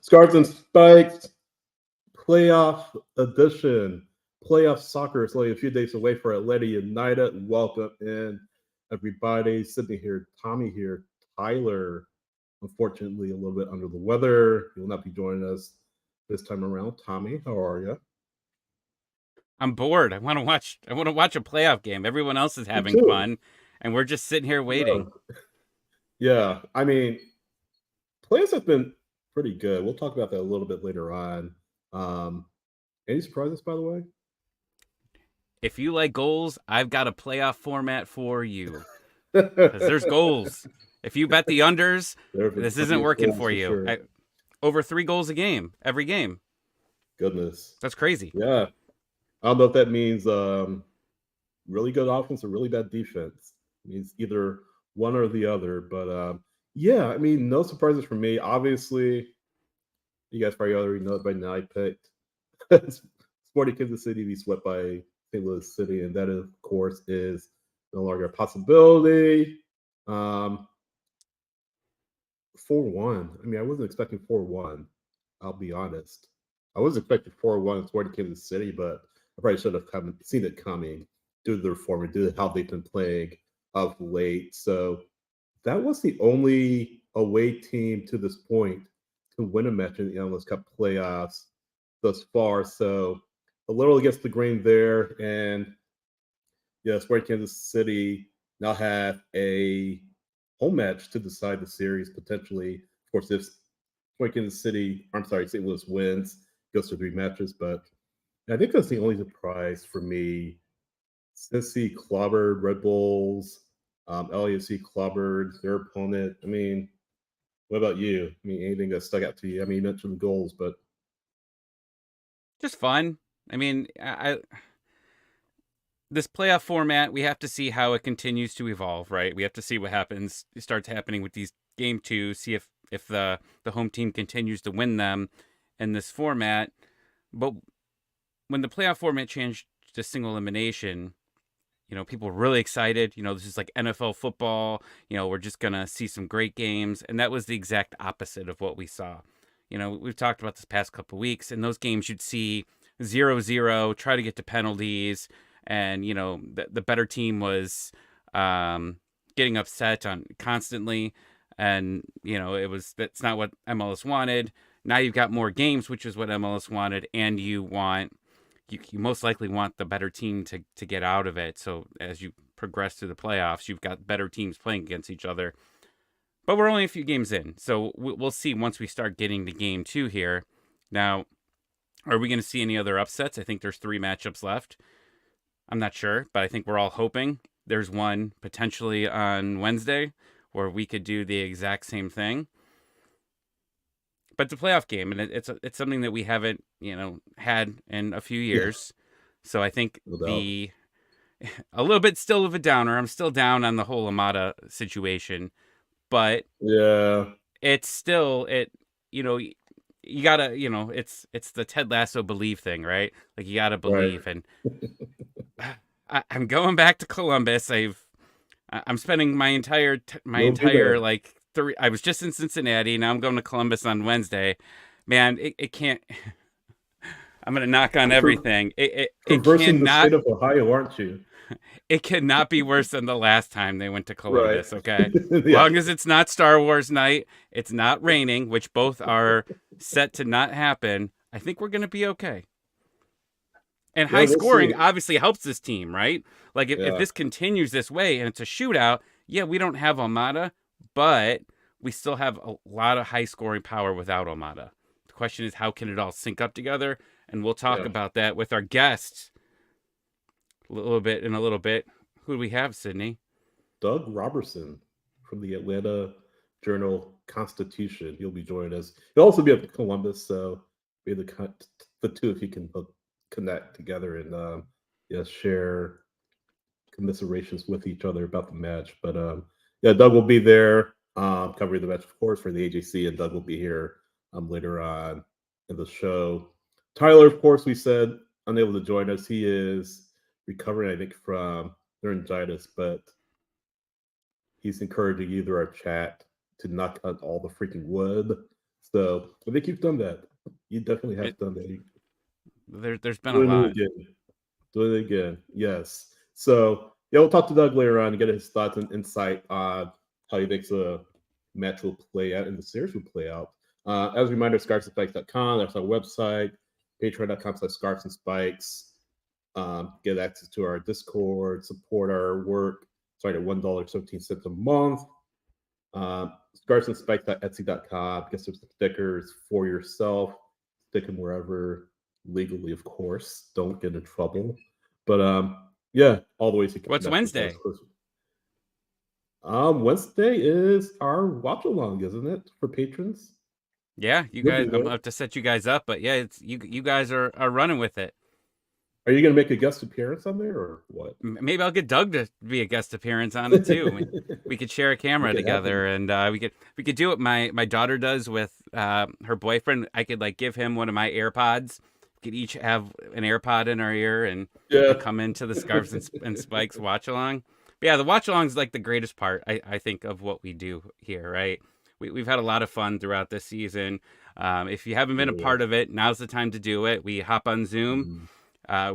Scarves and Spikes playoff edition. Playoff soccer is only a few days away for Atlanta United. Welcome in, everybody. Sydney here, Tommy here, Tyler. Unfortunately, a little bit under the weather. He will not be joining us this time around. Tommy, how are you? I'm bored. I want to watch a playoff game. Everyone else is having fun, and we're just sitting here waiting. Yeah, I mean, playoffs have been pretty good. We'll talk about that a little bit later on. Any surprises, by the way? If you like goals, I've got a playoff format for you. Because there's goals. If you bet the unders, this isn't working for you. Sure. Over 3 goals a game, every game. Goodness. That's crazy. Yeah. I don't know if that means really good offense or really bad defense. It means either one or the other. But yeah, I mean, no surprises for me. Obviously, you guys probably already know it by now. I picked Sporting Kansas City to be swept by St. Louis City, and that, of course, is no longer a possibility. 4-1. I mean, I wasn't expecting 4-1. I'll be honest. I was expecting 4-1 in Sporting Kansas City, but I probably should have seen it coming due to their form and due to how they've been playing of late. So that was the only away team to this point to win a match in the MLS Cup Playoffs thus far. So a little against the grain there. And yeah, Sporting Kansas City now have a home match to decide the series potentially. Of course, if Sporting Kansas City, St. Louis wins, goes to 3 matches. But I think that's the only surprise for me. Cincy clobbered Red Bulls. LAFC clobbered their opponent. I mean, what about you? I mean, anything that stuck out to you? I mean, you mentioned the goals, but just fun. I mean, this playoff format, we have to see how it continues to evolve, right? We have to see what happens. It starts happening with these game 2. See if the home team continues to win them in this format. But when the playoff format changed to single elimination, people were really excited. This is like NFL football. We're just going to see some great games. And that was the exact opposite of what we saw. We've talked about this past couple of weeks. In those games, you'd see 0-0, try to get to penalties. And, the better team was getting upset on constantly. And, that's not what MLS wanted. Now you've got more games, which is what MLS wanted. And you most likely want the better team to get out of it. So as you progress through the playoffs, you've got better teams playing against each other. But we're only a few games in. So we'll see once we start getting to game 2 here. Now, are we going to see any other upsets? I think there's 3 matchups left. I'm not sure, but I think we're all hoping. There's one potentially on Wednesday where we could do the exact same thing. But the playoff game, and it's something that we haven't, had in a few years. Yeah. So I think a little bit still of a downer. I'm still down on the whole Almada situation, but yeah, it's still you gotta, it's the Ted Lasso believe thing, right? Like you gotta believe, right. And I'm going back to Columbus. I'm spending my entire like. I was just in Cincinnati. Now I'm going to Columbus on Wednesday. Man, it can't. I'm gonna knock on Per- everything. It Traversing the cannot state of Ohio, aren't you? it cannot be worse than the last time they went to Right. Columbus. Okay, Yeah. long as it's not Star Wars night, it's not raining, which both are set to not happen. I think we're gonna be okay. And Yeah, high we'll see. scoring obviously helps this team, right? Like if Yeah. this continues this way and it's a shootout, yeah, we don't have Almada, but we still have a lot of high scoring power without Almada. The question is, how can it all sync up together? And we'll talk Yeah. about that with our guests a little bit in a little bit. Who do we have, Sydney? Doug Roberson from the Atlanta Journal Constitution. He'll be joining us. He'll also be up in Columbus, so maybe the two of you can connect together and share commiserations with each other about the match. But yeah, Doug will be there covering the match, of course, for the AJC, and Doug will be here later on in the show. Tyler, of course, we said unable to join us. He is recovering, I think, from laryngitis, but he's encouraging either our chat to knock on all the freaking wood. So I think you've done that. You definitely have done that. There's been a Doing it lot. again. Doing it again. Yes. So yeah, we'll talk to Doug later on and get his thoughts and insight on how he thinks the match will play out and the series will play out. As a reminder, scarfsandspikes.com. That's our website. Patreon.com/scarfsandspikes. Get access to our Discord, support our work. Starting at $1.17 a month. Scarfsandspikes.etsy.com. Get some stickers for yourself. Stick them wherever legally, of course. Don't get in trouble. But yeah, all the ways you can What's connect with Wednesday? us. Wednesday is our watch along, isn't it, for patrons? Yeah, you We'll guys. be I'm there. gonna have to set you guys up, but yeah, it's you. You guys are running with it. Are you going to make a guest appearance on there or what? Maybe I'll get Doug to be a guest appearance on it too. We could share a camera Make it together, happen. and we could do what my daughter does with her boyfriend. I could like give him one of my AirPods. We could each have an AirPod in our ear and Yeah. come into the Scarves and Spikes watch along. But yeah, the watch along is like the greatest part I think of what we do here. Right, we've had a lot of fun throughout this season. If you haven't been a part of it, now's the time to do it. We hop on Zoom. Mhm.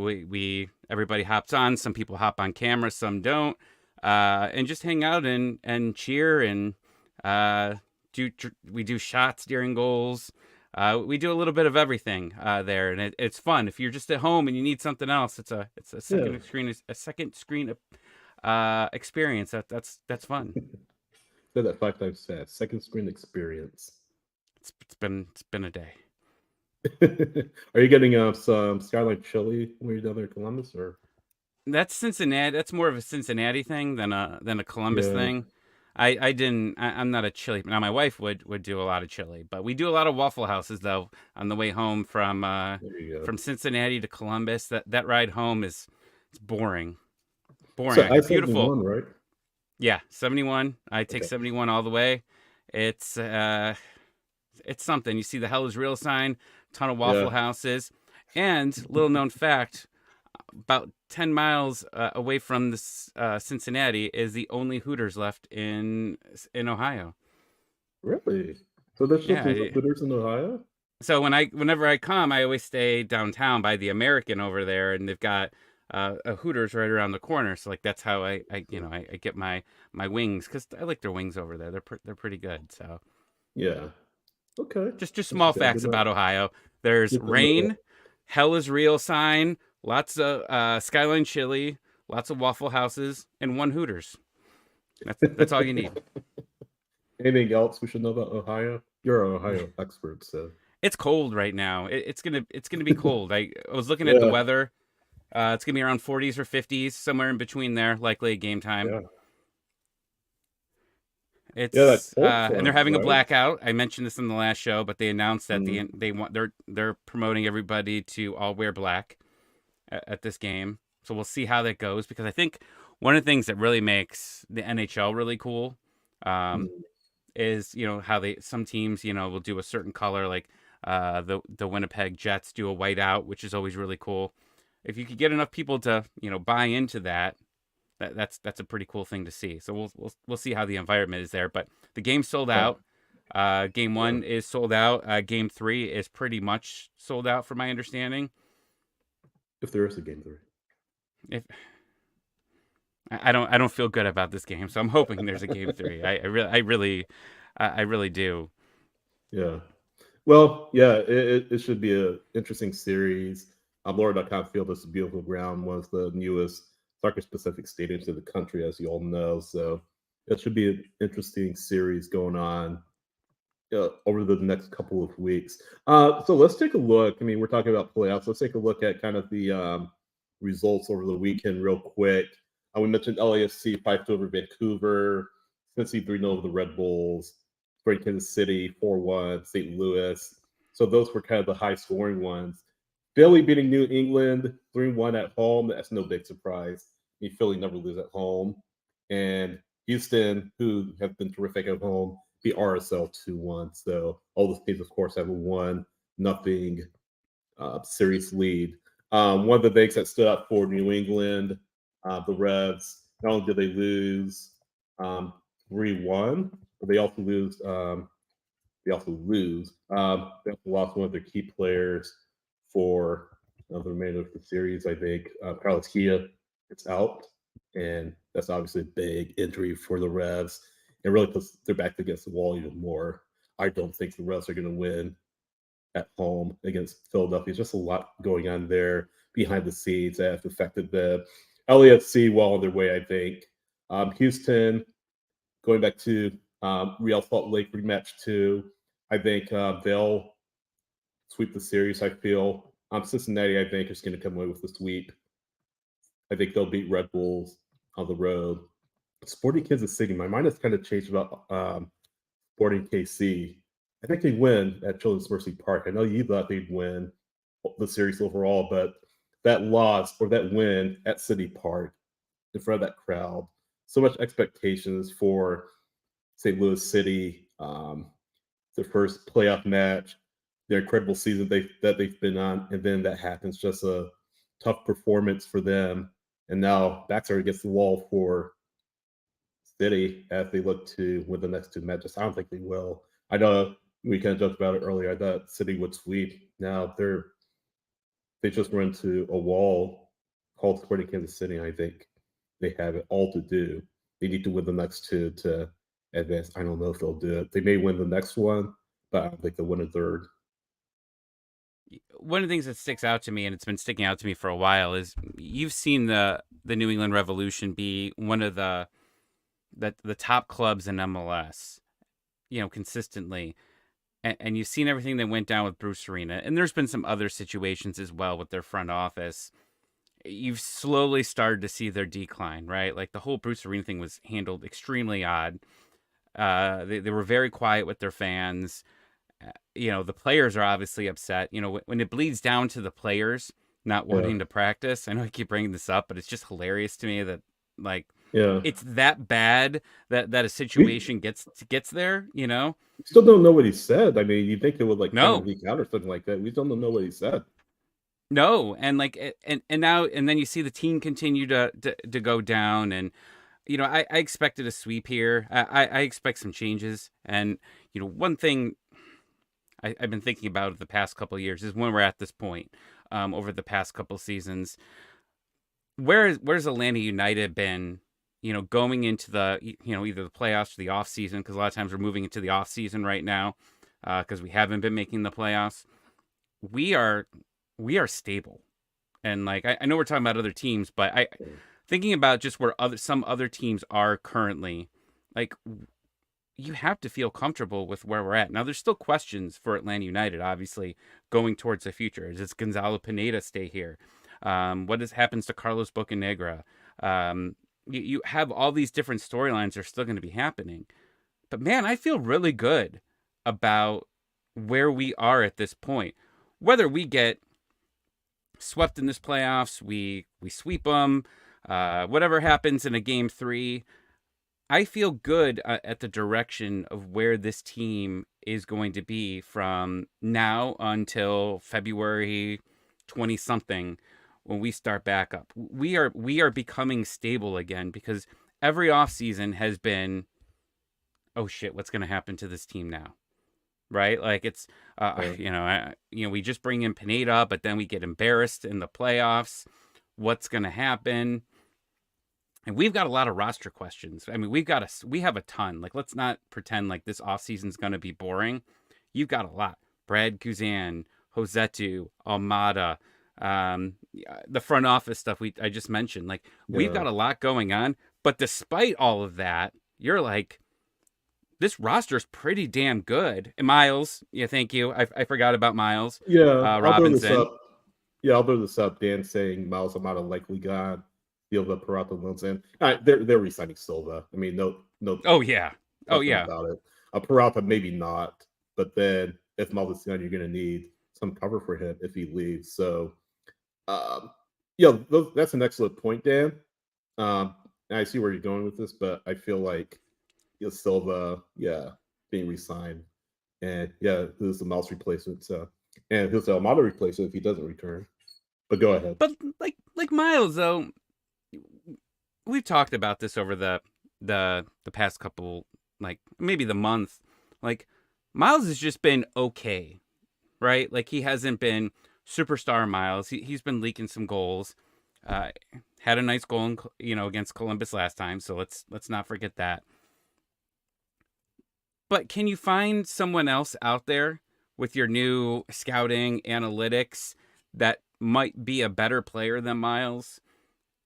We everybody hops on. Some people hop on camera, some don't, and just hang out and cheer and we do shots during goals. We do a little bit of everything there, and it's fun. If you're just at home and you need something else, it's a second screen experience. That's fun. Said that 5 times fast. Second screen experience. It's been a day. Are you getting some Skyline chili when you're down there in Columbus, or? That's Cincinnati. That's more of a Cincinnati thing than a Columbus Yeah. thing. I'm not a chili. Now my wife would do a lot of chili, but we do a lot of Waffle Houses though on the way home There you go. from Cincinnati to Columbus. That ride home it's boring. Boring. So Beautiful. I-71, right? Yeah, 71. I take Okay. 71 all the way. It's something. You see the Hell is Real sign, ton of Waffle Yeah. Houses, and little known fact, about 10 miles away from this, Cincinnati is the only Hooters left in Ohio. Really? So there's still Yeah. some Hooters in Ohio? So whenever I come, I always stay downtown by the American over there, and they've got a Hooters right around the corner. So like that's how I get my wings because I like their wings over there. They're pretty good. So Yeah. Okay. just small Okay, facts about Ohio. There's good to know rain, that. Hell is Real sign, lots of Skyline chili, lots of Waffle Houses, and one Hooters. That's all you need. Anything else we should know about Ohio? You're an Ohio expert, so. It's cold right now. It's gonna be cold. I was looking at the Yeah. weather. It's gonna be around 40s or 50s, somewhere in between there, likely at game time. Yeah. It's Yeah, that cold and they're front, having a right? blackout. I mentioned this in the last show, but they announced that Mhm. they're promoting everybody to all wear black at this game. So we'll see how that goes because I think one of the things that really makes the NHL really cool Mhm. is how some teams will do a certain color, like the Winnipeg Jets do a white out, which is always really cool. If you could get enough people to buy into that's a pretty cool thing to see. So we'll see how the environment is there. But the game sold Yeah. out. Game Yeah. 1 is sold out. Game 3 is pretty much sold out, from my understanding. If there is a game 3. If I don't feel good about this game, so I'm hoping there's a game 3. I really do. Yeah. Well, yeah, it should be a interesting series. Laura.com Field is a beautiful ground, one of the newest soccer-specific stadiums in the country, as you all know. So it should be an interesting series going on over the next couple of weeks. So let's take a look. I mean, we're talking about playoffs. Let's take a look at kind of the results over the weekend real quick. We mentioned LAFC 5-2 over Vancouver, Cincy 3-0 over the Red Bulls, Spring Kansas City 4-1, St. Louis. So those were kind of the high scoring ones. Philly beating New England 3-1 at home. That's no big surprise. I mean, Philly never lose at home. And Houston, who have been terrific at home, beat RSL 2-1. So all the teams, of course, have a 1-0 series lead. One of the things that stood out for New England, the Revs, not only did they lose 3-1, but they also lost one of their key players for the remainder of the series. I think Carlos Kia is out, and that's obviously a big injury for the Revs. It really puts their back against the wall even more. I don't think the Revs are going to win at home against Philadelphia. There's just a lot going on there behind the scenes that have affected the LAFC well on their way, I think. Houston, going back to Real Salt Lake rematch 2, I think they'll sweep the series, I feel. Cincinnati, I think, is going to come away with the sweep. I think they'll beat Red Bulls on the road. Sporting Kansas City, my mind has kind of changed about Sporting KC. I think they win at Children's Mercy Park. I know you thought they'd win the series overall, but that loss or that win at City Park in front of that crowd, so much expectations for St. Louis City, their first playoff match, their incredible season that they've been on, and then that happens. Just a tough performance for them, and now backs are against the wall for City as they look to win the next 2 matches. I don't think they will. I know we kind of joked about it earlier. I thought City would sweep. Now they just run into a wall called Sporting Kansas City. And I think they have it all to do. They need to win the next 2 to advance. I don't know if they'll do it. They may win the next one, but I don't think they'll win a third. One of the things that sticks out to me, and it's been sticking out to me for a while, is you've seen the New England Revolution be one of the top clubs in MLS, consistently. And you've seen everything that went down with Bruce Arena. And there's been some other situations as well with their front office. You've slowly started to see their decline, right? Like the whole Bruce Arena thing was handled extremely odd. They were very quiet with their fans. The players are obviously upset. When it bleeds down to the players not Yeah. wanting to practice, I know I keep bringing this up, but it's just hilarious to me that, like, Yeah. it's that bad that a We situation gets there, still don't know what he said. I mean, you think it would like kind of No. leak out or something like that. We still don't know what he said. No, and like and now and then you see the team continue to go down, and I expected a sweep here. I expect some changes, and one thing I've been thinking about the past couple of years is when we're at this point, over the past couple of seasons, where's Atlanta United been? Going into the either the playoffs or the off season, because a lot of times we're moving into the off season right now, because we haven't been making the playoffs. We are stable, and like I know we're talking about other teams, but thinking about just where some other teams are currently, like, you have to feel comfortable with where we're at. Now, there's still questions for Atlanta United, obviously, going towards the future. Does Gonzalo Pineda stay here? What happens to Carlos Bocanegra? You have all these different storylines that are still going to be happening. But man, I feel really good about where we are at this point. Whether we get swept in this playoffs, we sweep them, whatever happens in a game 3, I feel good at the direction of where this team is going to be from now until February 20 something, when we start back up. We are becoming stable again, because every offseason has been, oh shit, what's going to happen to this team now? right? Like it's, Yeah, we just bring in Pineda, but then we get embarrassed in the playoffs. What's going to happen? And we've got a lot of roster questions. I mean, we have a ton. Like, let's not pretend like this offseason is going to be boring. You've got a lot. Brad Guzan, Josetu, Almada, the front office stuff I just mentioned. Like, we've yeah, got a lot going on. But despite all of that, you're like, this roster's pretty damn good. And Miles, yeah, thank you. I forgot about Miles yeah. I'll throw this Robinson. up. Yeah, I'll throw this up. Dan saying Miles Amata likely gone. Silva, Peralta, loans in. All right, they're re-signing Silva. I mean, no Oh yeah, oh question yeah. about it. Peralta maybe not, but then if Miles is gone, you're going to need some cover for him if he leaves. So, um, yeah, that's an excellent point, Dan. And I see where you're going with this, but I feel like Silva, yeah, being re-signed, and yeah, who's the Miles replacement? So, and who's the Almada replacement if he doesn't return? But go ahead. But like Miles though, we've talked about this over the past couple, like maybe the month. Like Miles has just been okay, right? Like he hasn't been superstar Miles. He's been leaking some goals. Uh, had a nice goal, against Columbus last time. So let's not forget that. But can you find someone else out there with your new scouting analytics that might be a better player than Miles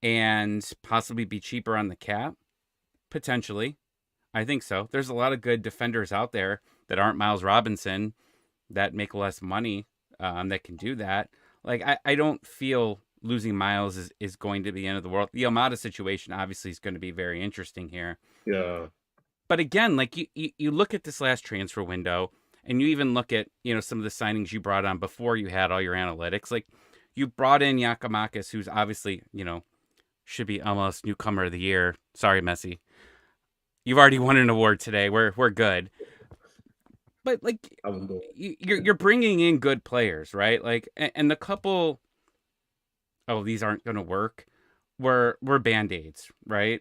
and possibly be cheaper on the cap? Potentially. I think so. There's a lot of good defenders out there that aren't Miles Robinson that make less money, that can do that. Like, I don't feel losing Miles is going to be the end of the world. The Almada situation obviously is going to be very interesting here. Yeah, But again, like you look at this last transfer window and you even look at, some of the signings you brought on before you had all your analytics. Like you brought in Yakamakis, who's obviously, should be almost newcomer of the year. Sorry, Messi. You've already won an award today. We're good. But like you're bringing in good players, right? Like and the couple, oh, these aren't going to work. We're band-aids, right?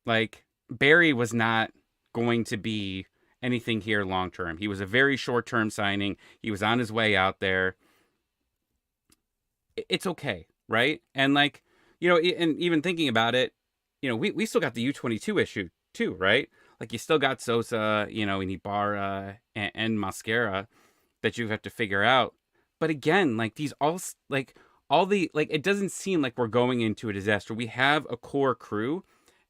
Like Barry was not going to be anything here long term. He was a very short term signing. He was on his way out there. It's okay, right? And like, and even thinking about it, we still got the U22 issue too, right? Like you still got Sosa, and Ibarra and Mascara that you have to figure out. But again, like these all the like it doesn't seem like we're going into a disaster. We have a core crew,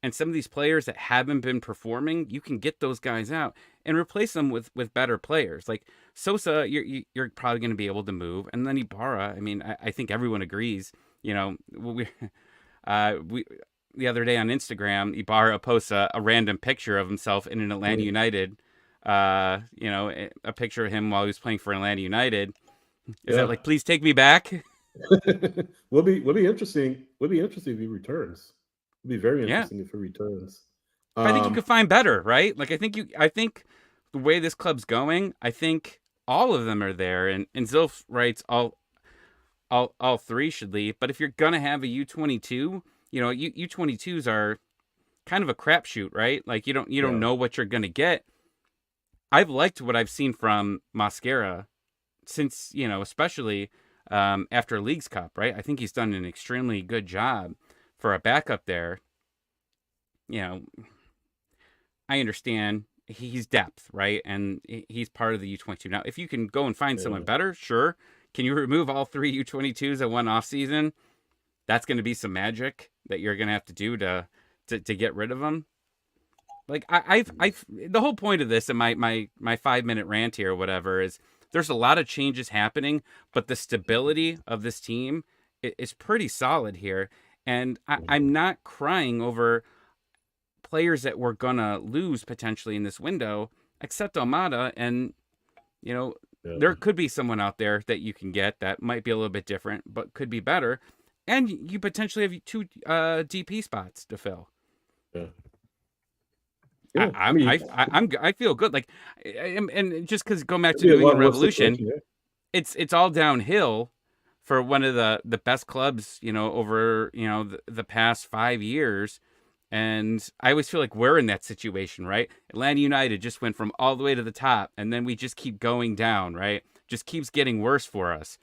and some of these players that haven't been performing, you can get those guys out and replace them with better players. Like Sosa, you're probably going to be able to move, and then Ibarra. I mean, I think everyone agrees. We the other day on Instagram, Ibarra posts a random picture of himself in an Atlanta United. A picture of him while he was playing for Atlanta United. Is that like, please take me back? will be interesting. Will be interesting if he returns. It'll be very Yeah. interesting if he returns. But I think you could find better, right? Like I think the way this club's going, I think all of them are there. And Zilf writes all three should leave. But if you're gonna have a U22, U22s are kind of a crapshoot, right? Like you don't know what you're gonna get. I've liked what I've seen from Mascara since, especially after Leagues Cup, right? I think he's done an extremely good job for a backup there. I understand he's depth, right? And he's part of the U22. Now, if you can go and find someone better, sure. Can you remove all three U22s at one off season? That's going to be some magic that you're going to have to do to get rid of them. Like I've the whole point of this and my 5-minute rant here or whatever is there's a lot of changes happening, but the stability of this team is pretty solid here. And I'm not crying over players that we're gonna lose potentially in this window, except Almada. And there could be someone out there that you can get that might be a little bit different, but could be better. And you potentially have 2 DP spots to fill. Yeah. I feel good. Like, and just because going back to New England Revolution, it's all downhill for one of the best clubs, over the past 5 years, And I always feel like we're in that situation, right? Atlanta United just went from all the way to the top, and then we just keep going down, right? Just keeps getting worse for us.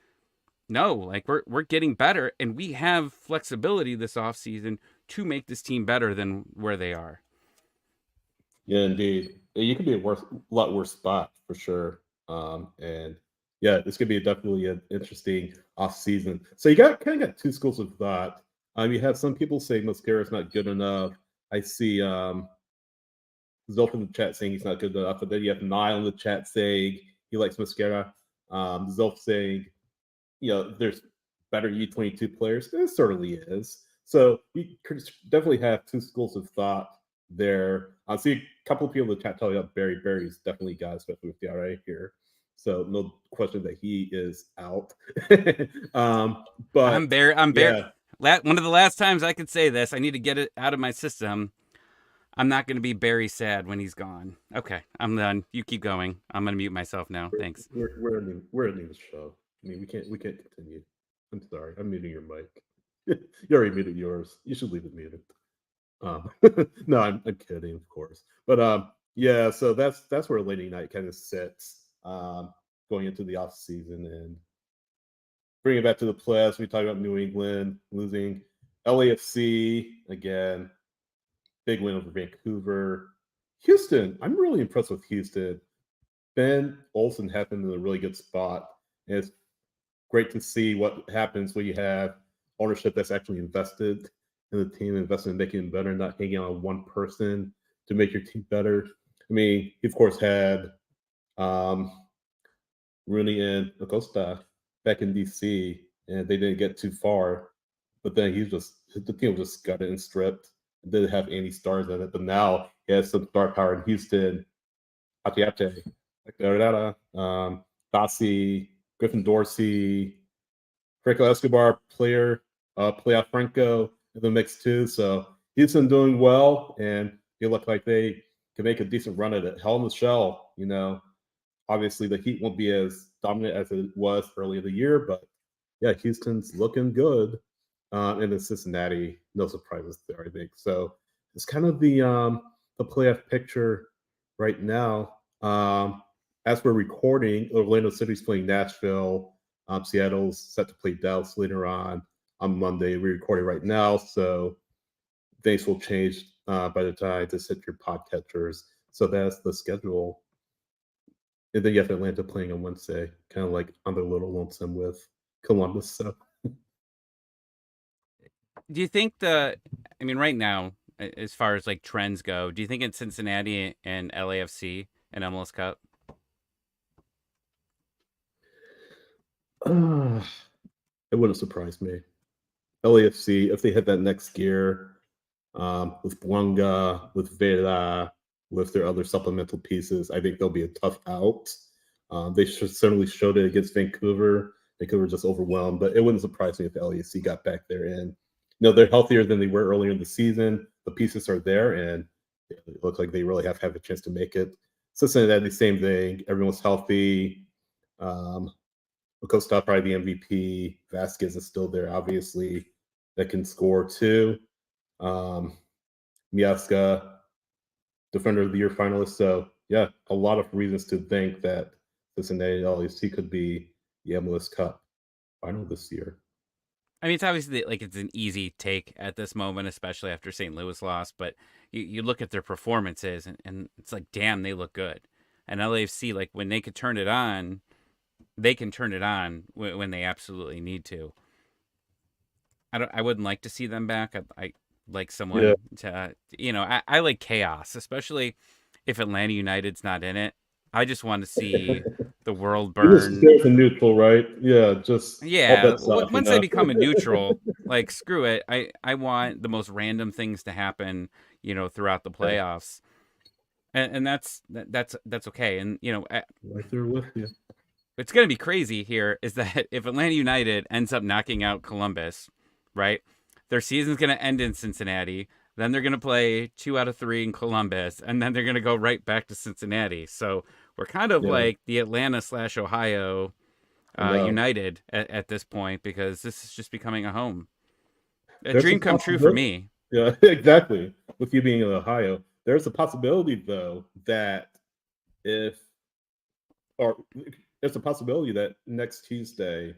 No, like we're getting better, and we have flexibility this offseason to make this team better than where they are. Yeah, indeed. You could be a lot worse spot for sure. And yeah, this could be definitely an interesting off season. So you got two schools of thought. You have some people saying Mascara is not good enough. I see Zolf in the chat saying he's not good enough, but then you have Niall in the chat saying he likes Mascara. Zolf saying, there's better U22 players. There certainly is. So you could definitely have two schools of thought there. I see a couple of people in the chat talking about Barry. Barry's definitely got, especially with the RA here. So no question that he is out. But I'm Barry. yeah, One of the last times I could say this, I need to get it out of my system. I'm not going to be very sad when he's gone. Okay, I'm done. You keep going. I'm going to mute myself now. Thanks. we're ending the show. I mean, we can't continue. I'm sorry. I'm muting your mic. You already muted yours. You should leave it muted. No, I'm kidding, of course. But yeah, so that's where Lady Night kind of sits going into the off season and bring it back to the playoffs. We talked about New England losing, LAFC again, big win over Vancouver. Houston, I'm really impressed with Houston. Ben Olsen happened in a really good spot. And it's great to see what happens when you have ownership that's actually invested in the team, invested in making it better, not hanging on one person to make your team better. I mean, he of course had Rooney and Acosta back in DC, and they didn't get too far. But then the team was just gutted and stripped. It didn't have any stars in it, but now he has some star power in Houston. Atiate, Dossie, Griffin Dorsey, Franco Escobar, playoff Franco in the mix too. So Houston doing well, and they look like they can make a decent run at it. Hell in the Shell, obviously the Heat won't be as dominant as it was early in the year, but yeah, Houston's looking good. And then Cincinnati, no surprises there, I think. So it's kind of the playoff picture right now. As we're recording, Orlando City's playing Nashville. Seattle's set to play Dallas later on Monday. We're recording right now, so things will change by the time this hit your podcatchers. So that's the schedule. And then you have Atlanta playing on Wednesday, kind of like on the little lonesome with Columbus. So Do you think right now, as far as like trends go, do you think it's Cincinnati and LAFC and MLS Cup? It wouldn't surprise me. LAFC, if they hit that next gear with Bwanga, with Vera, with their other supplemental pieces, I think they'll be a tough out. They certainly showed it against Vancouver. Vancouver just overwhelmed, but it wouldn't surprise me if LAFC got back there in. They're healthier than they were earlier in the season. The pieces are there, and it looks like they really have a chance to make it. Cincinnati, same thing. Everyone's healthy. Acosta probably the MVP. Vasquez is still there, obviously, that can score too. Miazga, Defender of the Year finalist. So yeah, a lot of reasons to think that Cincinnati LAFC could be the MLS Cup final this year. I mean, it's obviously like it's an easy take at this moment, especially after St. Louis lost. But you look at their performances, and it's like, damn, they look good. And LAFC, like when they could turn it on, they can turn it on when they absolutely need to. I wouldn't like to see them back. I like someone to, I like chaos, especially if Atlanta United's not in it. I just want to see the world burn. Just neutral, right? Yeah, just once they become a neutral, like screw it. I want the most random things to happen, throughout the playoffs, and that's okay. And right there with you. It's gonna be crazy here is that if Atlanta United ends up knocking out Columbus, right, their season's gonna end in Cincinnati. Then they're going to play 2 out of 3 in Columbus, and then they're going to go right back to Cincinnati. So we're kind of like the Atlanta/Ohio United at this point, because this is just becoming a home. A dream come true for me. Yeah, exactly. with you being in Ohio, there's a possibility though that if or there's a possibility that next Tuesday,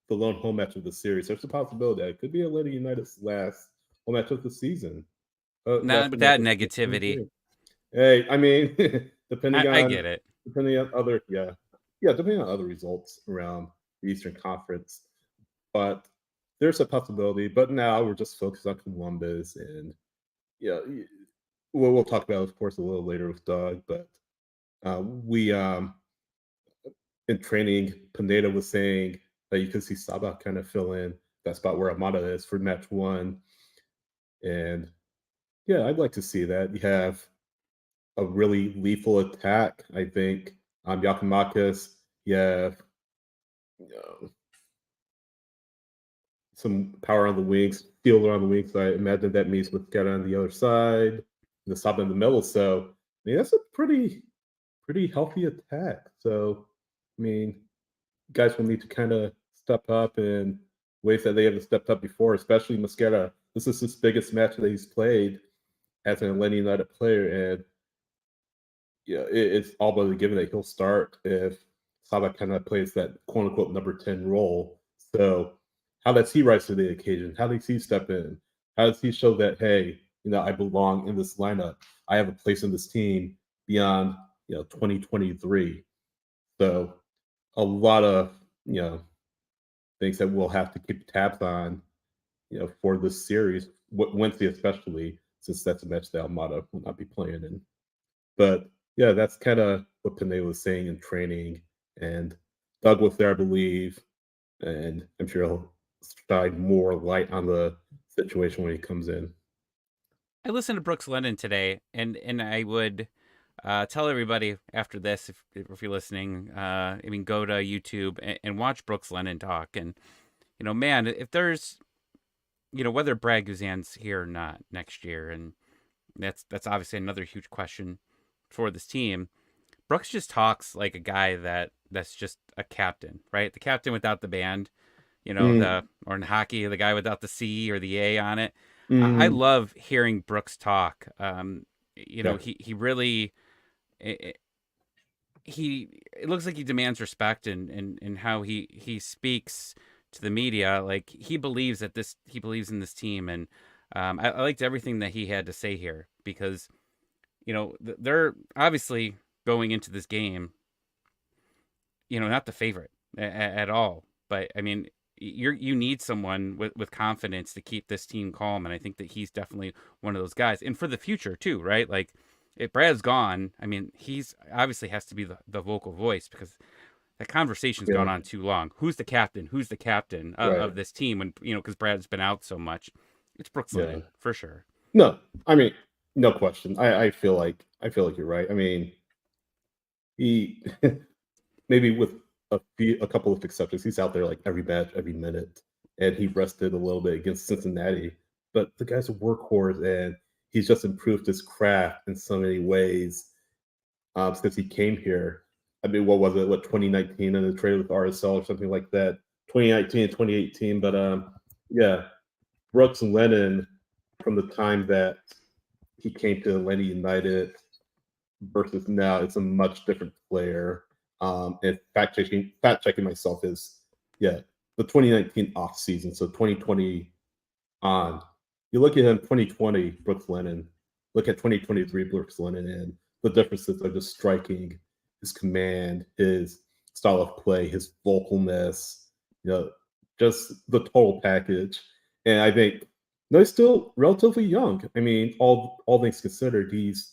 the lone home match of the series, there's a possibility that it could be Atlanta United's last home match of the season. Not Last with home match that of negativity. 2023. Hey, I mean, depending I on get it. other yeah, depending on other results around the Eastern Conference, but there's a possibility. But now we're just focused on Columbus, and yeah, we'll talk about it, of course, a little later with Doug. But we in training, Pineda was saying that you could see Saba kind of fill in that spot where Amada is for match one, and yeah, I'd like to see that. You have a really lethal attack. I think Yakimakis. You have uh, some power on the wings, fielder on the wings. So I imagine that means with Guerra on the other side, the Saba in the middle. So I mean, that's a pretty healthy attack. So I mean, guys will need to kind of step up in ways that they haven't stepped up before, especially Mosquera. This is his biggest match that he's played as an Atlanta United player, and yeah, it's all but a given that he'll start if Salah kind of plays that quote unquote number 10 role. So, how does he rise to the occasion? How does he step in? How does he show that, hey, I belong in this lineup? I have a place in this team beyond, 2023. So, a lot of, things that we'll have to keep tabs on, for this series, Wednesday especially, since that's a match that Almada will not be playing in. But yeah, that's kind of what Pineda was saying in training. And Doug was there, I believe, and I'm sure he'll shine more light on the situation when he comes in. I listened to Brooks Lennon today, and I would tell everybody after this, if you're listening, I mean, go to YouTube and watch Brooks Lennon talk. And man, if there's whether Brad Guzan's here or not next year, and that's obviously another huge question for this team. Brooks just talks like a guy that's just a captain, right? The captain without the band, Mm, or in hockey, the guy without the C or the A on it. I mm, love hearing Brooks talk. yeah, He really he it looks like he demands respect and how he speaks to the media. Like he believes in this team, and I liked everything that he had to say here because they're obviously going into this game, not the favorite at all. But I mean, you need someone with confidence to keep this team calm, and I think that he's definitely one of those guys. And for the future too, right? Like if Brad's gone, I mean, he's obviously has to be the vocal voice because the conversation's yeah, gone on too long. Who's the captain? Who's the captain right, of this team? When because Brad's been out so much, it's Brooks yeah. Lennon for sure. No, I mean, no question. I feel like you're right. I mean, he maybe with a couple of exceptions, he's out there like every match, every minute, and he rested a little bit against Cincinnati. But the guy's a workhorse, and he's just improved his craft in so many ways since he came here. I mean, what was it? What 2019 and the trade with RSL or something like that? 2019 and 2018. But yeah, Brooks and Lennon from the time that he came to Atlanta United versus now, it's a much different player. And fact checking myself is yeah, the 2019 off season, so 2020 on. You look at him 2020 Brooks Lennon, look at 2023 Brooks Lennon, and the differences are just striking. His command, his style of play, his vocalness, just the total package. And I think no, he's still relatively young. I mean, all things considered, he's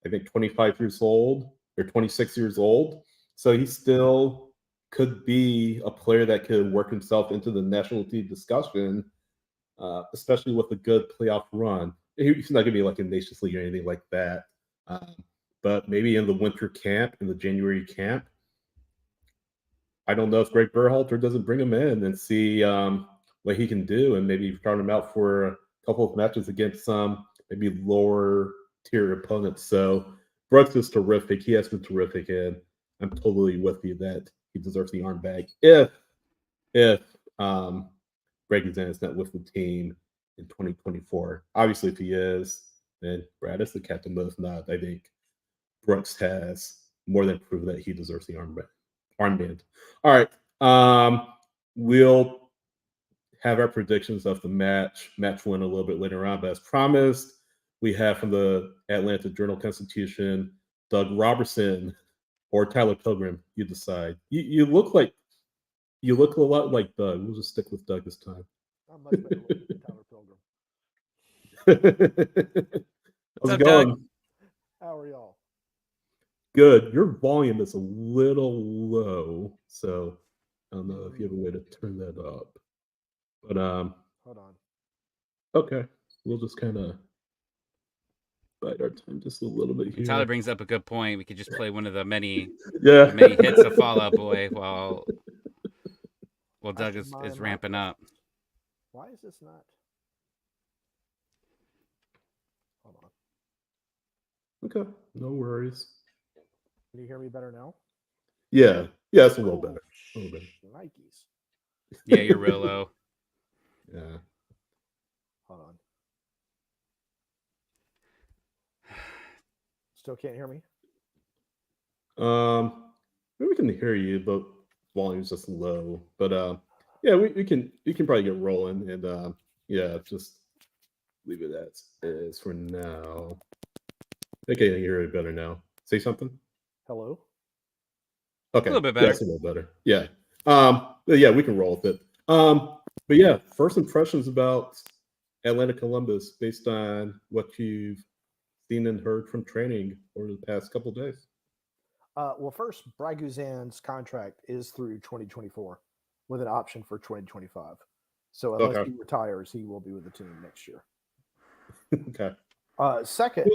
I think 25 years old or 26 years old. So he still could be a player that could work himself into the national team discussion, especially with a good playoff run. He's not going to be like in Nations League or anything like that. Um, but maybe in the winter camp, in the January camp, I don't know if Greg Berhalter doesn't bring him in and see what he can do, and maybe start him out for a couple of matches against some maybe lower tier opponents. So Brooks is terrific. He has been terrific, and I'm totally with you that he deserves the arm back if Greg is not with the team in 2024. Obviously, if he is, and Brad is the captain, but if not, I think Brooks has more than proved that he deserves the armband. All right. We'll have our predictions of the match one a little bit later on, but as promised, we have from the Atlanta Journal-Constitution, Doug Roberson or Tyler Pilgrim. You decide. You look a lot like Doug. We'll just stick with Doug this time. I'm much better looking than Tyler Pilgrim. How's it up, Doug? going? How are y'all? Good. Your volume is a little low, so I don't know if you have a way to turn that up. But Hold on. okay, we'll just kind of bide our time just a little bit here. Tyler brings up a good point. We could just play one of the many hits of Fall Out Boy while Doug is ramping up. Why is this not? Hold on. Okay, no worries. Can you hear me better now? Yeah, it's a little better. A little better. Nikes. Yeah, you're real low. Yeah. Hold on. Still can't hear me? Maybe we can hear you, but volume's just low. But yeah, we can probably get rolling, and yeah, just leave it as is for now. I think I can hear it better now. Say something. Hello. Okay, A little bit better. That's a little better. Yeah. But yeah, we can roll with it. But yeah, first impressions about Atlanta Columbus based on what you've seen and heard from training over the past couple of days. Well, first, Braguzan's contract is through 2024 with an option for 2025. So unless he retires, he will be with the team next year. Okay. Second,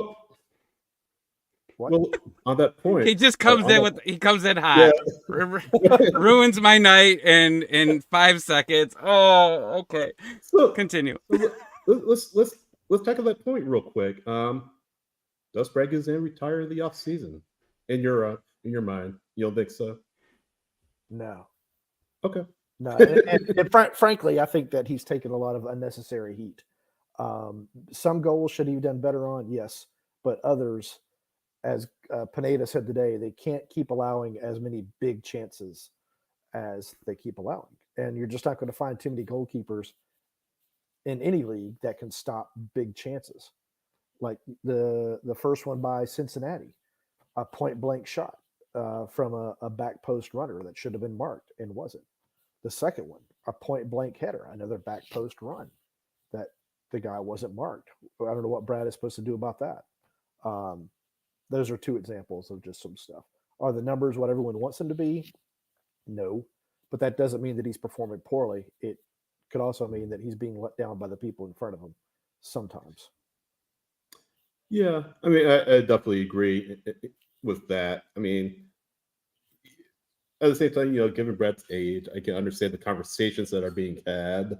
well, on that point, he just comes in hot, ruins my night in 5 seconds. Oh, okay. So, continue. Let's tackle that point real quick. Does Braguzan retire in the off season? In your mind, you don't think so? No. Okay. No, and frankly, I think that he's taken a lot of unnecessary heat. Some goals should he have done better on, yes, but others, as Pineda said today, they can't keep allowing as many big chances as they keep allowing, and you're just not going to find too many goalkeepers in any league that can stop big chances, like the first one by Cincinnati, a point blank shot from a back post runner that should have been marked and wasn't. The second one, a point blank header, another back post run that the guy wasn't marked. I don't know what Brad is supposed to do about that. Those are two examples of just some stuff. Are the numbers what everyone wants them to be? No, but that doesn't mean that he's performing poorly. It could also mean that he's being let down by the people in front of him sometimes. Yeah, I mean, I definitely agree with that. I mean, at the same time, given Brett's age, I can understand the conversations that are being had.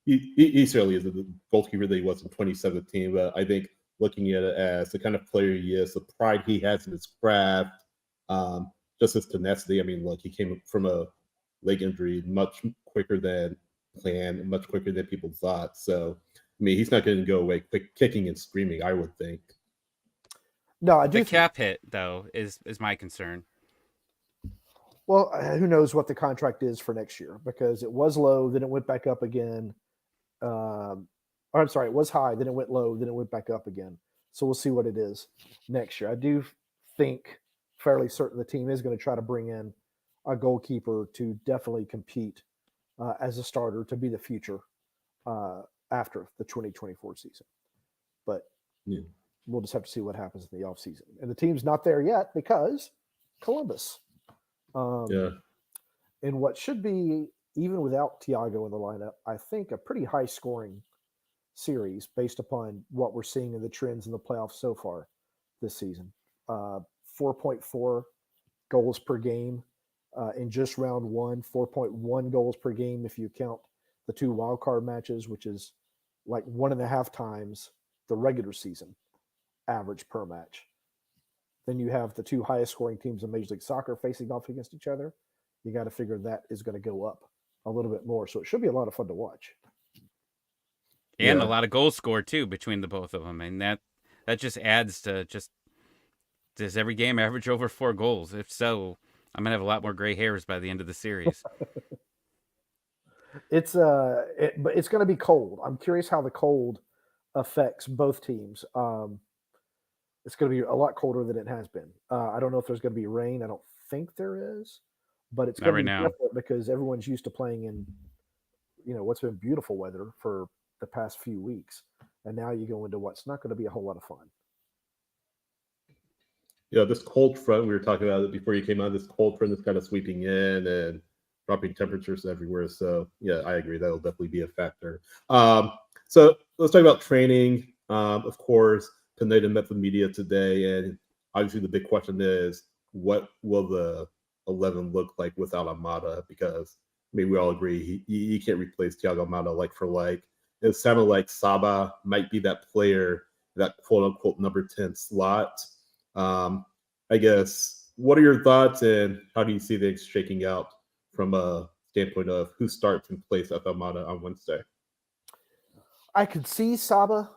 He certainly is the goalkeeper that he was in 2017, but I think looking at it as the kind of player he is, the pride he has in his craft, just his tenacity. I mean, look, he came from a leg injury much quicker than planned, much quicker than people thought. So, I mean, he's not going to go away quick, kicking and screaming, I would think. No, I do. The cap hit, though, is my concern. Well, who knows what the contract is for next year, because it was low, then it went back up again. Or I'm sorry, it was high, then it went low, then it went back up again. So we'll see what it is next year. I do think fairly certain the team is going to try to bring in a goalkeeper to definitely compete as a starter to be the future after the 2024 season. But we'll just have to see what happens in the offseason. And the team's not there yet because Columbus. In what should be, even without Thiago in the lineup, I think a pretty high scoring series based upon what we're seeing in the trends in the playoffs so far this season. 4.4 goals per game in just round one, 4.1 goals per game if you count the two wild card matches, which is like 1.5 times the regular season average per match. Then you have the two highest scoring teams in Major League Soccer facing off against each other. You got to figure that is going to go up a little bit more. So it should be a lot of fun to watch. And a Yeah. lot of goals scored too between the both of them, and that just adds to just does every game average over 4 goals? If so, I'm gonna have a lot more gray hairs by the end of the series. But it's going to be cold. I'm curious how the cold affects both teams. It's going to be a lot colder than it has been. I don't know if there's going to be rain. I don't think there is, but it's Not going to right be now. different because everyone's used to playing in, what's been beautiful weather for the past few weeks, and now you go into what's not going to be a whole lot of fun. Yeah, this cold front, we were talking about it before you came on, this cold front is kind of sweeping in and dropping temperatures everywhere. So, yeah, I agree. That'll definitely be a factor. So let's talk about training. Of course, Pineda met the media today. And obviously, the big question is what will the 11 look like without Almada? Because, I mean, we all agree he can't replace Thiago Almada like for like. It sounded like Saba might be that player, that quote unquote number 10 slot. I guess, what are your thoughts and how do you see things shaking out from a standpoint of who starts in place of Almada on Wednesday? I could see Saba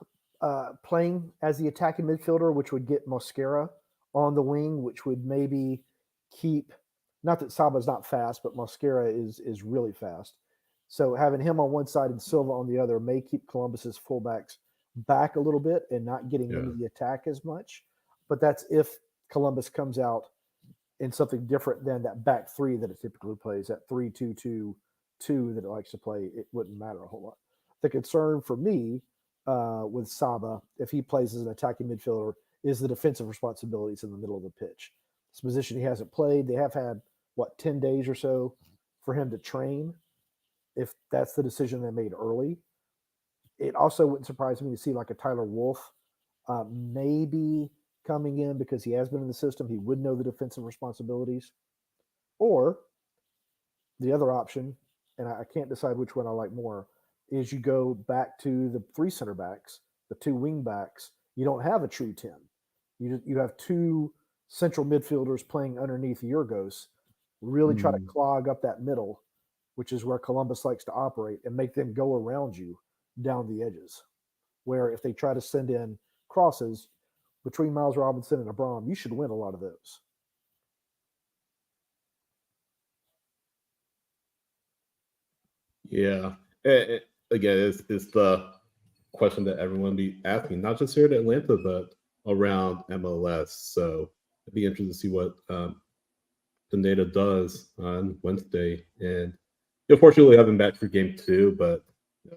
playing as the attacking midfielder, which would get Mosquera on the wing, which would maybe keep. Not that Saba's not fast, but Mosquera is really fast. So having him on one side and Silva on the other may keep Columbus's fullbacks back a little bit and not getting into Yeah. the attack as much. But that's if Columbus comes out in something different than that back three that it typically plays, that 3-2-2-2 that it likes to play. It wouldn't matter a whole lot. The concern for me with Saba, if he plays as an attacking midfielder, is the defensive responsibilities in the middle of the pitch. It's a position he hasn't played. They have had, 10 days or so for him to train. If that's the decision they made early, it also wouldn't surprise me to see like a Tyler Wolf maybe coming in because he has been in the system. He would know the defensive responsibilities. Or the other option, and I can't decide which one I like more, is you go back to the 3 center backs, the 2 wing backs. You don't have a true 10. You have 2 central midfielders playing underneath Yorgos, really try to Hmm. clog up that middle, which is where Columbus likes to operate, and make them go around you down the edges. Where if they try to send in crosses between Miles Robinson and Abram, you should win a lot of those. Yeah. Again, it's the question that everyone be asking, not just here in Atlanta, but around MLS. So it'd be interesting to see what Pineda does on Wednesday. And unfortunately, have him back for game 2, but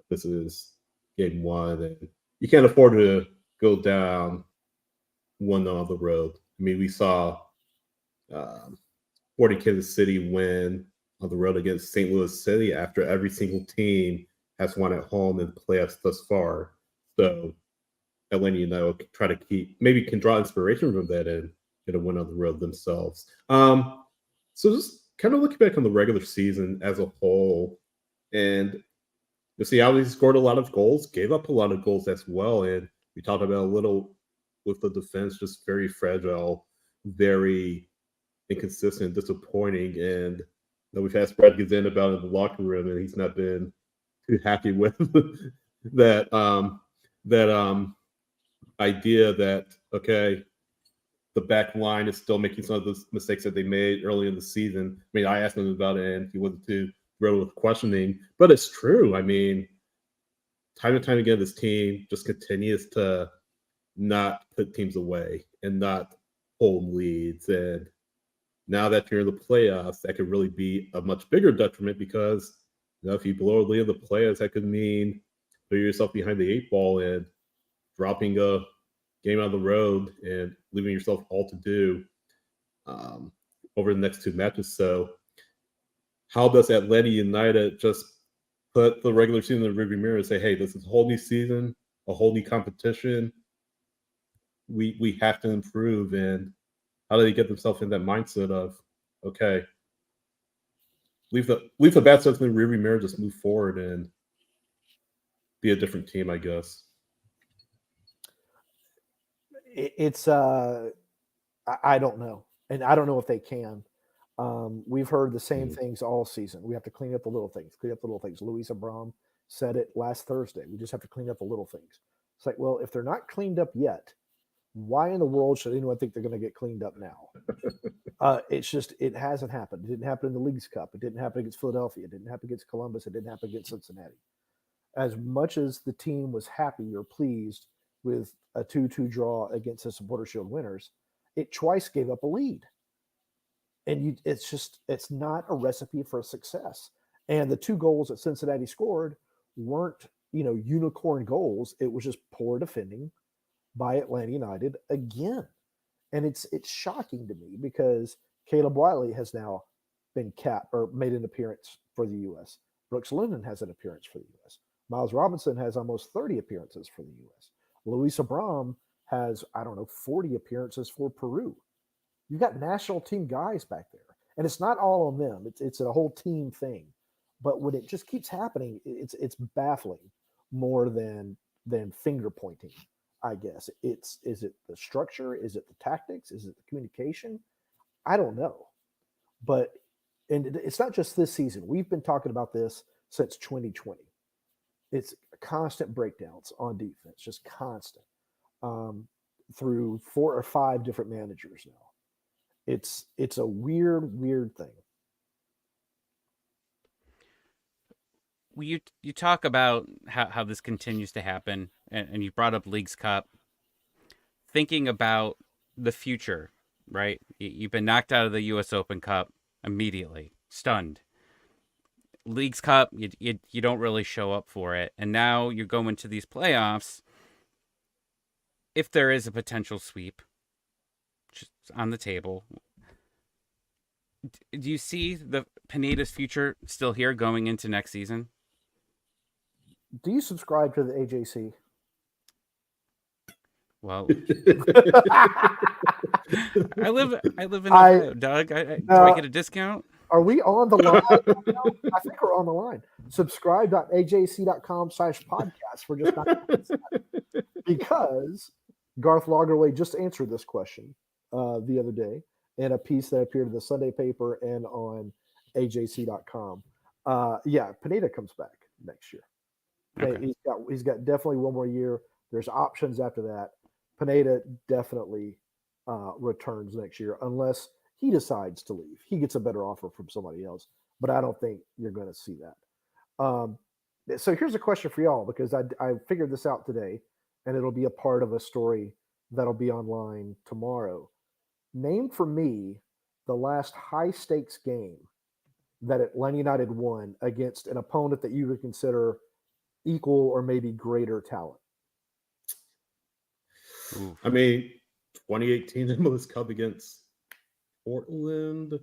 this is game 1, and you can't afford to go down 1-0 on the road. I mean, we saw um, Sporting Kansas City win on the road against St. Louis City after every single team has won at home in playoffs thus far. So Atlanta United will try to maybe can draw inspiration from that and get a win on the road themselves. So just kind of looking back on the regular season as a whole, and you see how he scored a lot of goals, gave up a lot of goals as well. And we talked about a little with the defense, just very fragile, very inconsistent, disappointing. And we've asked Brad Gazin about it in the locker room, and he's not been too happy with that that idea that okay, the back line is still making some of those mistakes that they made early in the season. I mean, I asked him about it, and he wasn't too thrilled with questioning, but it's true. I mean, time and time again, this team just continues to not put teams away and not hold leads. And now that you're in the playoffs, that could really be a much bigger detriment because if you blow a lead in the playoffs, that could mean put yourself behind the 8 ball and dropping a game on the road and leaving yourself all to do um, over the next 2 matches. So, how does Atlanta United just put the regular season in the rearview mirror and say, "Hey, this is a whole new season, a whole new competition. We have to improve." And how do they get themselves in that mindset of, okay, leave the bad stuff in the rearview mirror, just move forward and be a different team, I guess. It's I don't know, and I don't know if they can. We've heard the same Mm. things all season. We have to clean up the little things. Clean up the little things. Luis Abram said it last Thursday. We just have to clean up the little things. It's like, well, if they're not cleaned up yet, why in the world should anyone think they're going to get cleaned up now? It's just, it hasn't happened. It didn't happen in the Leagues Cup. It didn't happen against Philadelphia. It didn't happen against Columbus. It didn't happen against Cincinnati. As much as the team was happy or pleased with a 2-2 draw against the Supporter Shield winners, it twice gave up a lead. And it's not a recipe for success. And the 2 goals that Cincinnati scored weren't, unicorn goals. It was just poor defending by Atlanta United again. And it's shocking to me because Caleb Wiley has now been capped or made an appearance for the U.S. Brooks Lennon has an appearance for the U.S. Miles Robinson has almost 30 appearances for the U.S. Luis Abram has, 40 appearances for Peru. You've got national team guys back there. And it's not all on them. It's a whole team thing. But when it just keeps happening, it's baffling more than finger pointing. I guess is it the structure? Is it the tactics? Is it the communication? I don't know. But it's not just this season. We've been talking about this since 2020. It's constant breakdowns on defense, just constant through 4 or 5 different managers now. It's a weird thing. You talk about how this continues to happen, and you brought up Leagues Cup. Thinking about the future, right? You've been knocked out of the U.S. Open Cup immediately, stunned. Leagues Cup, you don't really show up for it, and now you're going to these playoffs. If there is a potential sweep, just on the table, do you see the Pineda's future still here going into next season? Do you subscribe to the AJC? Well, I live in Ohio, Doug. Do I get a discount? Are we on the line? I think we're on the line. Subscribe.ajc.com/podcast for just 9 minutes. Because Garth Lagerway just answered this question the other day in a piece that appeared in the Sunday paper and on ajc.com. Pineda comes back next year. Okay. He's got definitely one more year. There's options after that. Pineda definitely returns next year unless he decides to leave. He gets a better offer from somebody else, but I don't think you're going to see that. So here's a question for y'all, because I figured this out today, and it'll be a part of a story that'll be online tomorrow. Name for me the last high-stakes game that Atlanta United won against an opponent that you would consider equal or maybe greater talent. Oof. I mean, 2018 MLS Cup against Portland.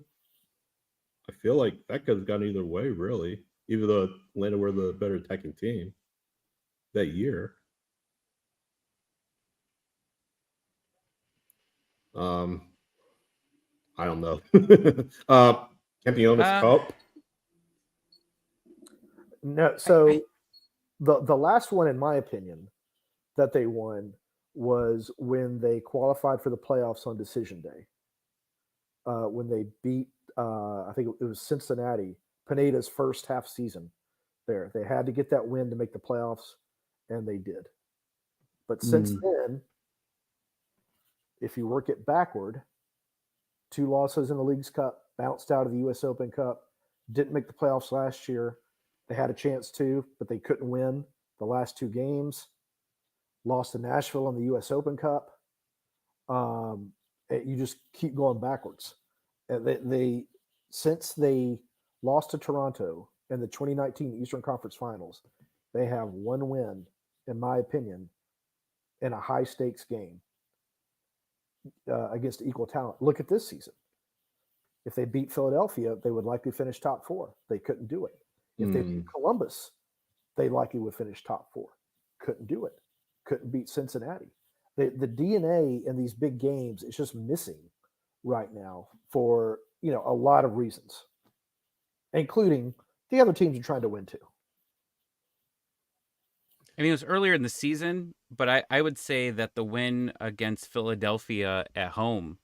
I feel like that could have gone either way, really. Even though Atlanta were the better attacking team that year. I don't know. Campeones Cup. No, so the last one, in my opinion, that they won was when they qualified for the playoffs on decision day. When they beat, I think it was Cincinnati, Pineda's first half season there. They had to get that win to make the playoffs, and they did. But since then, if you work it backward, 2 losses in the Leagues Cup, bounced out of the U.S. Open Cup, didn't make the playoffs last year. They had a chance to, but they couldn't win the last 2 games. Lost to Nashville in the U.S. Open Cup. You just keep going backwards. Since they lost to Toronto in the 2019 Eastern Conference Finals, they have 1 win, in my opinion, in a high-stakes game against equal talent. Look at this season. If they beat Philadelphia, they would likely finish top 4. They couldn't do it. If they beat Columbus, they likely would finish top 4. Couldn't do it. Couldn't beat Cincinnati. The DNA in these big games is just missing right now for a lot of reasons, including the other teams are trying to win too. I mean, it was earlier in the season, but I would say that the win against Philadelphia at home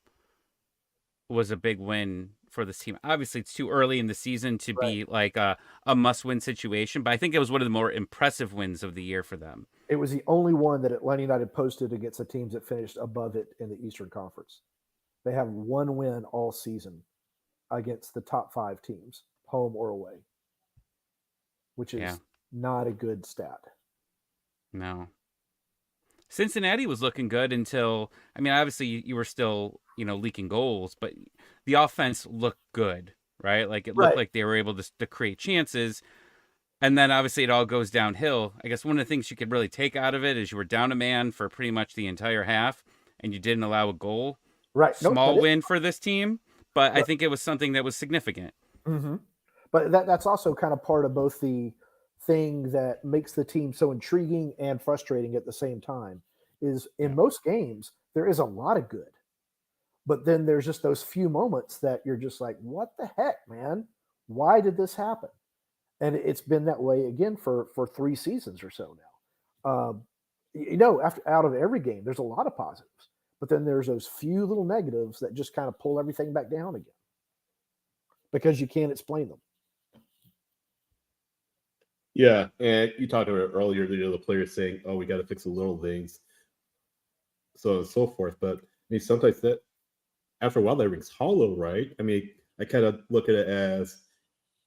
was a big win for this team. Obviously, it's too early in the season to Right. be like a must-win situation, but I think it was one of the more impressive wins of the year for them. It was the only one that Atlanta United posted against the teams that finished above it in the Eastern Conference. They have one win all season against the top 5 teams, home or away, which is Yeah. not a good stat. No. Cincinnati was looking good until, I mean, obviously you were still, leaking goals, but the offense looked good, right? Like it looked Right. like they were able to create chances. And then obviously it all goes downhill. I guess one of the things you could really take out of it is you were down a man for pretty much the entire half and you didn't allow a goal. Right. Nope, Small win for this team, but I Right. think it was something that was significant. Mm-hmm. But that's also kind of part of both the thing that makes the team so intriguing and frustrating at the same time is in Yeah. most games, there is a lot of good. But then there's just those few moments that you're just like, what the heck, man? Why did this happen? And it's been that way again for 3 seasons or so now. After out of every game, there's a lot of positives, but then there's those few little negatives that just kind of pull everything back down again because you can't explain them. Yeah, and you talked about it earlier, the players saying, "Oh, we got to fix the little things," so on and so forth. But I mean, sometimes that after a while, that rings hollow, right? I mean, I kind of look at it as,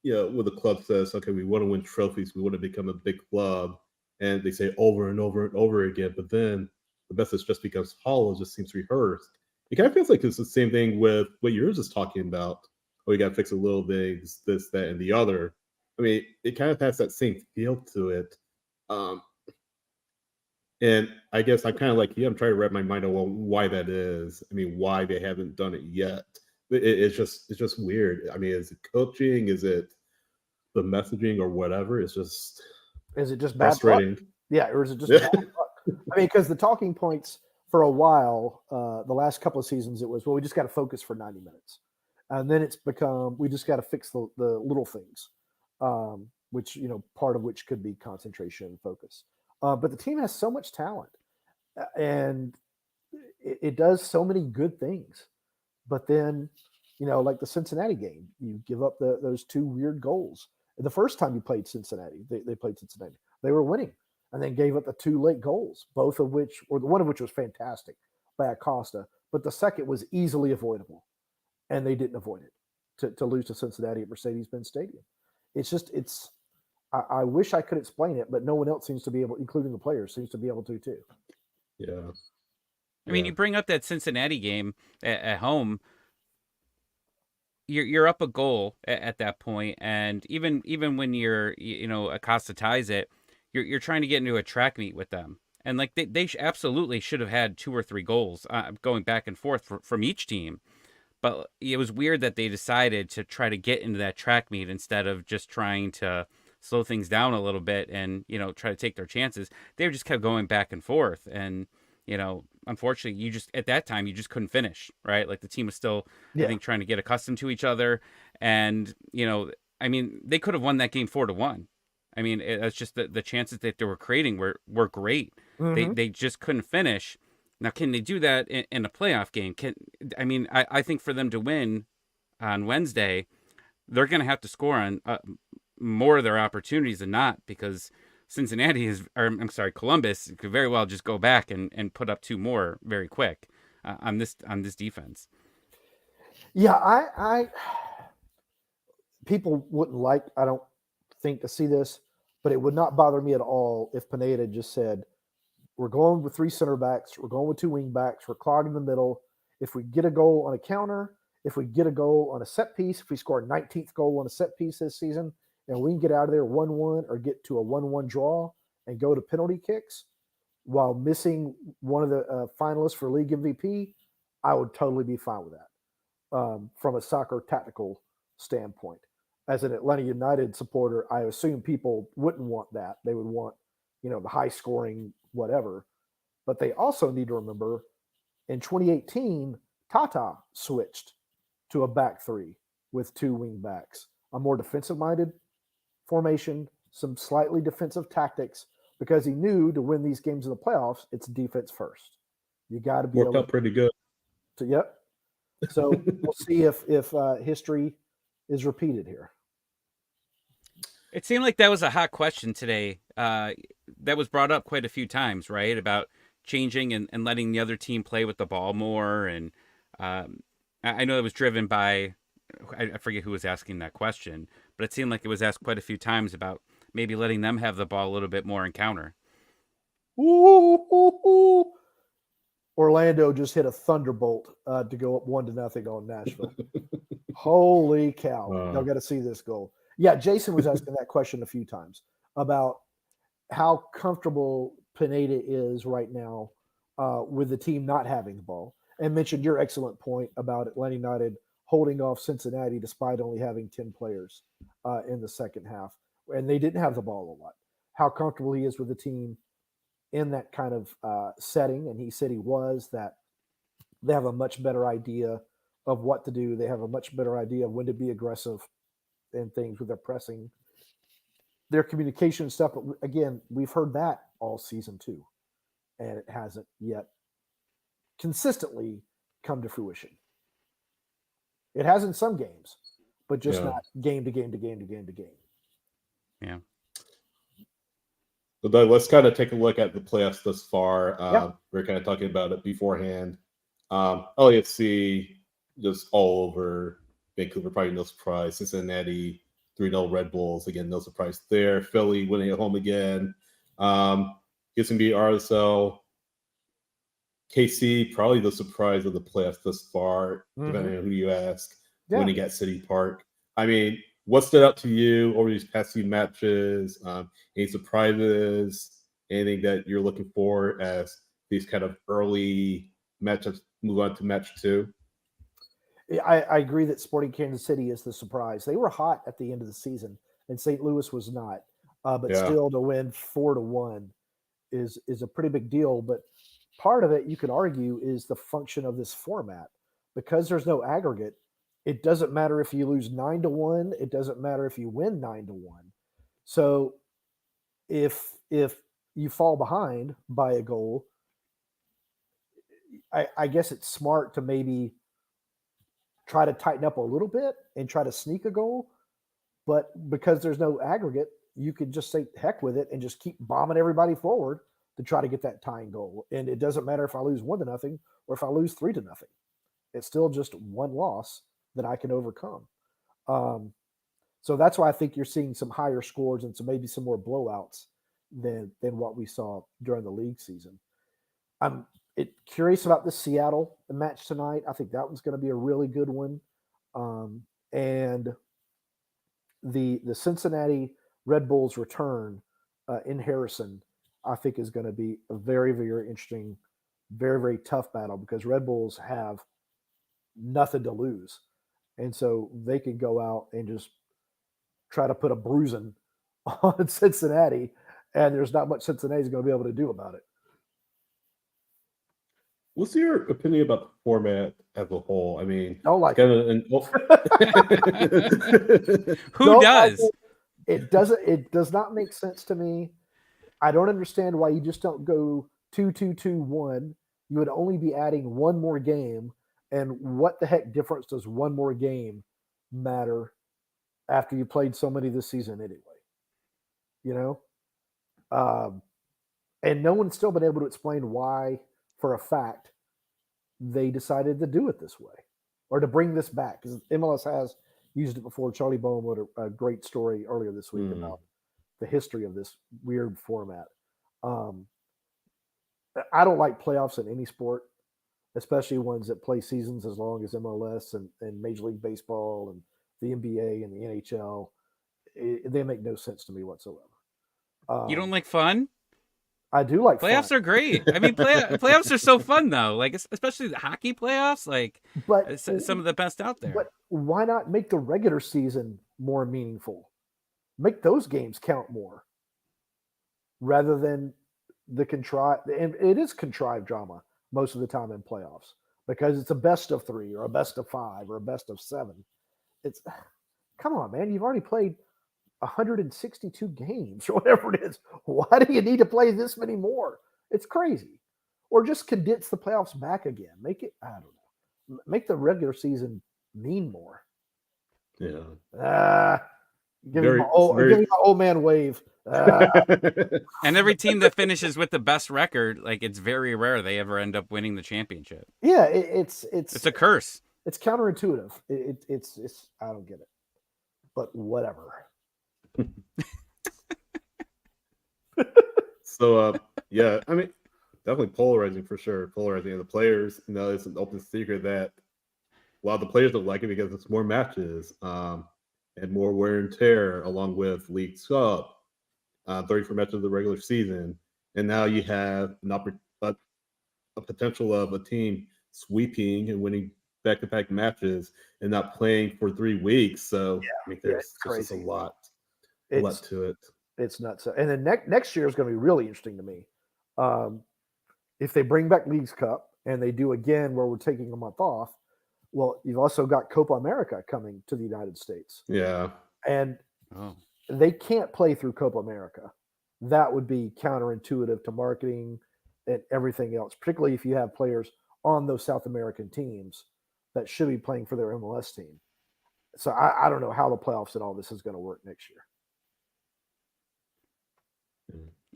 when the club says, "Okay, we want to win trophies, we want to become a big club," and they say over and over and over again, but then the message just becomes hollow, just seems rehearsed. It kind of feels like it's the same thing with what yours is talking about. Oh, we got to fix the little things, this, that, and the other. I mean, it kind of has that same feel to it. Um, and I guess I'm kind of like you. I'm trying to wrap my mind around why that is. I mean, why they haven't done it yet. It's just weird. I mean, is it coaching? Is it the messaging or whatever? It's just Is it just bad luck? frustrating. Yeah, or is it just Yeah. bad luck? I mean, because the talking points for a while, the last couple of seasons, it was, well, we just got to focus for 90 minutes. And then it's become, we just got to fix the little things, which, part of which could be concentration and focus. But the team has so much talent and it does so many good things. But then, like the Cincinnati game, you give up those 2 weird goals. The first time you played Cincinnati, they played Cincinnati. They were winning and then gave up the 2 late goals, both of which, or the one of which was fantastic by Acosta, but the second was easily avoidable, and they didn't avoid it to lose to Cincinnati at Mercedes-Benz Stadium. It's just, I wish I could explain it, but no one else seems to be able, including the players, seems to be able to too. Yeah. I mean, you bring up that Cincinnati game at home. You're up a goal at that point, and even when you're Acosta ties it, you're trying to get into a track meet with them, and like they absolutely should have had 2 or 3 goals going back and forth from each team, but it was weird that they decided to try to get into that track meet instead of just trying to slow things down a little bit and try to take their chances. They just kept going back and forth, and unfortunately, at that time you just couldn't finish, right? Like the team was still, I think, trying to get accustomed to each other, and I mean, they could have won that game 4-1. I mean, it's just the chances that they were creating were great. Mm-hmm. They just couldn't finish. Now, can they do that in a playoff game? I think for them to win on Wednesday, they're going to have to score on more of their opportunities than not, because Columbus could very well just go back and put up 2 more very quick on this defense. Yeah, I people wouldn't like, I don't think, to see this, but it would not bother me at all if Pineda just said, we're going with 3 center backs, we're going with 2 wing backs, we're clogging the middle. If we get a goal on a counter, if we get a goal on a set piece, if we score a 19th goal on a set piece this season, and we can get out of there 1-1 or get to a 1-1 draw and go to penalty kicks while missing one of the finalists for league MVP, I would totally be fine with that from a soccer tactical standpoint. As an Atlanta United supporter, I assume people wouldn't want that. They would want, the high scoring whatever. But they also need to remember in 2018, Tata switched to a back 3 with 2 wing backs, a more defensive minded formation, some slightly defensive tactics, because he knew to win these games in the playoffs, it's defense first. You got to be Worked out pretty good. Yep. So we'll see if history is repeated here. It seemed like that was a hot question today. That was brought up quite a few times, right? About changing and letting the other team play with the ball more. And I know it was driven by, I forget who was asking that question, but it seemed like it was asked quite a few times about maybe letting them have the ball a little bit more in counter. Ooh. Orlando just hit a thunderbolt to go up 1-0 on Nashville. Holy cow. Y'all got to see this goal. Yeah, Jason was asking that question a few times about how comfortable Pineda is right now with the team not having the ball, and mentioned your excellent point about Atlanta United holding off Cincinnati despite only having 10 players in the second half. And they didn't have the ball a lot. How comfortable he is with the team in that kind of setting. And he said he was, that they have a much better idea of what to do. They have a much better idea of when to be aggressive and things with their pressing, their communication and stuff. But again, we've heard that all season too, and it hasn't yet consistently come to fruition. It has in some games, but just not game to game to game to game to game. Yeah. So Doug, let's kind of take a look at the playoffs thus far. We were kind of talking about it beforehand. LAFC just all over. Vancouver, probably no surprise. Cincinnati, 3-0 Red Bulls. Again, no surprise there. Philly winning at home again. Gets to beat RSL. KC, probably the surprise of the playoffs thus far, depending on who you ask, winning at City Park. I mean, what stood out to you over these past few matches? Any surprises? Anything that you're looking for as these kind of early matchups move on to match 2? I agree that Sporting Kansas City is the surprise. They were hot at the end of the season, and St. Louis was not. But still, to win 4-1 is a pretty big deal. But part of it, you could argue, is the function of this format. Because there's no aggregate, it doesn't matter if you lose 9-1. It doesn't matter if you win 9-1. So if you fall behind by a goal, I guess it's smart to maybe try to tighten up a little bit and try to sneak a goal. But because there's no aggregate, you could just say heck with it and just keep bombing everybody forward to try to get that tying goal. And it doesn't matter if I lose 1-0 or if I lose 3-0. It's still just one loss that I can overcome. So that's why I think you're seeing some higher scores and maybe some more blowouts than what we saw during the league season. I'm curious about the Seattle match tonight. I think that one's going to be a really good one. And the Cincinnati Red Bulls return in Harrison, I think, is going to be a very, very interesting, very, very tough battle, because Red Bulls have nothing to lose. And so they can go out and just try to put a bruising on Cincinnati, and there's not much Cincinnati's going to be able to do about it. What's your opinion about the format as a whole? I mean, don't like it. Who does? It doesn't. It does not make sense to me. I don't understand why you just don't go 2-2-2-1. You would only be adding one more game, and what the heck difference does one more game matter after you played so many this season anyway? You know, and no one's still been able to explain why, for a fact, they decided to do it this way or to bring this back, because MLS has used it before. Charlie Bowen wrote a great story earlier this week about the history of this weird format. I don't like playoffs in any sport, especially ones that play seasons as long as MLS and Major League Baseball and the NBA and the NHL. They make no sense to me whatsoever. You don't like fun? I do like playoffs fun. are great. I mean, playoffs are so fun though. Like, especially the hockey playoffs. Like, but some of the best out there. But why not make the regular season more meaningful? Make those games count more, rather than the contrived. And it is contrived drama most of the time in playoffs, because it's a best of 3 or a best of 5 or a best of 7. It's, come on, man. You've already played 162 games or whatever it is. Why do you need to play this many more? It's crazy. Or just condense the playoffs back again. Make it, I don't know. make the regular season mean more. Yeah. Give me my old man wave. And every team that finishes with the best record, like, it's very rare they ever end up winning the championship. Yeah, it's a curse. It's counterintuitive. It's I don't get it, but whatever. So yeah, I mean, definitely polarizing for sure. Polarizing, and the players, it's an open secret that a lot of the players don't like it because it's more matches, and more wear and tear, along with League Cup, 34 matches of the regular season, and now you have a potential of a team sweeping and winning back-to-back matches and not playing for 3 weeks. So I mean, there's just a lot to it. It's nuts. And then next year is going to be really interesting to me. If they bring back Leagues Cup and they do again where we're taking a month off, well, you've also got Copa America coming to the United States. Yeah. And they can't play through Copa America. That would be counterintuitive to marketing and everything else, particularly if you have players on those South American teams that should be playing for their MLS team. So I don't know how the playoffs and all this is going to work next year.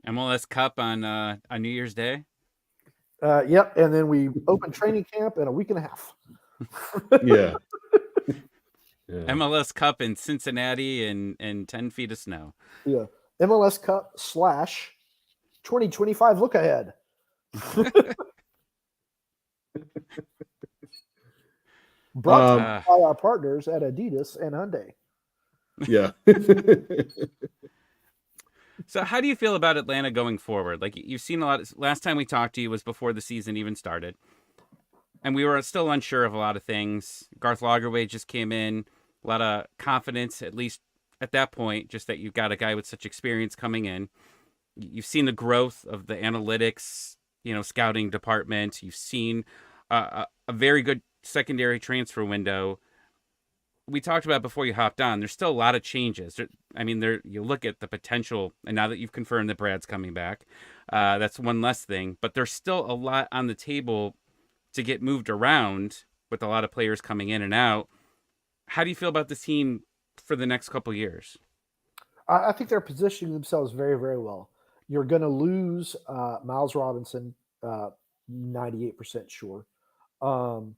MLS Cup on New Year's Day. Yep, and then we open training camp in a week and a half. Yeah. MLS Cup in Cincinnati and 10 feet of snow. Yeah, MLS Cup / 2025 look ahead. Brought by our partners at Adidas and Hyundai. Yeah. So how do you feel about Atlanta going forward? Like, you've seen a lot. Last time we talked to you was before the season even started, and we were still unsure of a lot of things. Garth Lagerwey just came in, a lot of confidence, at least at that point, just that you've got a guy with such experience coming in. You've seen the growth of the analytics, scouting department. You've seen a very good secondary transfer window. We talked about before you hopped on, there's still a lot of changes. I mean, you look at the potential, and now that you've confirmed that Brad's coming back, that's one less thing. But there's still a lot on the table to get moved around with a lot of players coming in and out. How do you feel about this team for the next couple of years? I think they're positioning themselves very, very well. You're going to lose Miles Robinson, 98% sure. So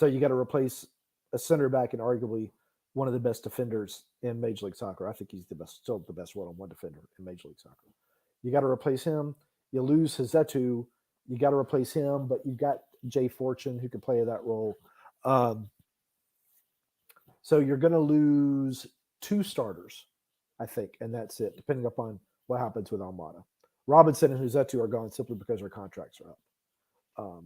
you got to replace a center back and arguably one of the best defenders in Major League Soccer. I think he's still the best one-on-one defender in Major League Soccer. You got to replace him. You lose Hizetu. You got to replace him, but you've got Jay Fortune who can play that role. So you're going to lose 2 starters, I think, and that's it, depending upon what happens with Almada. Robinson and Hizetu are gone simply because their contracts are up.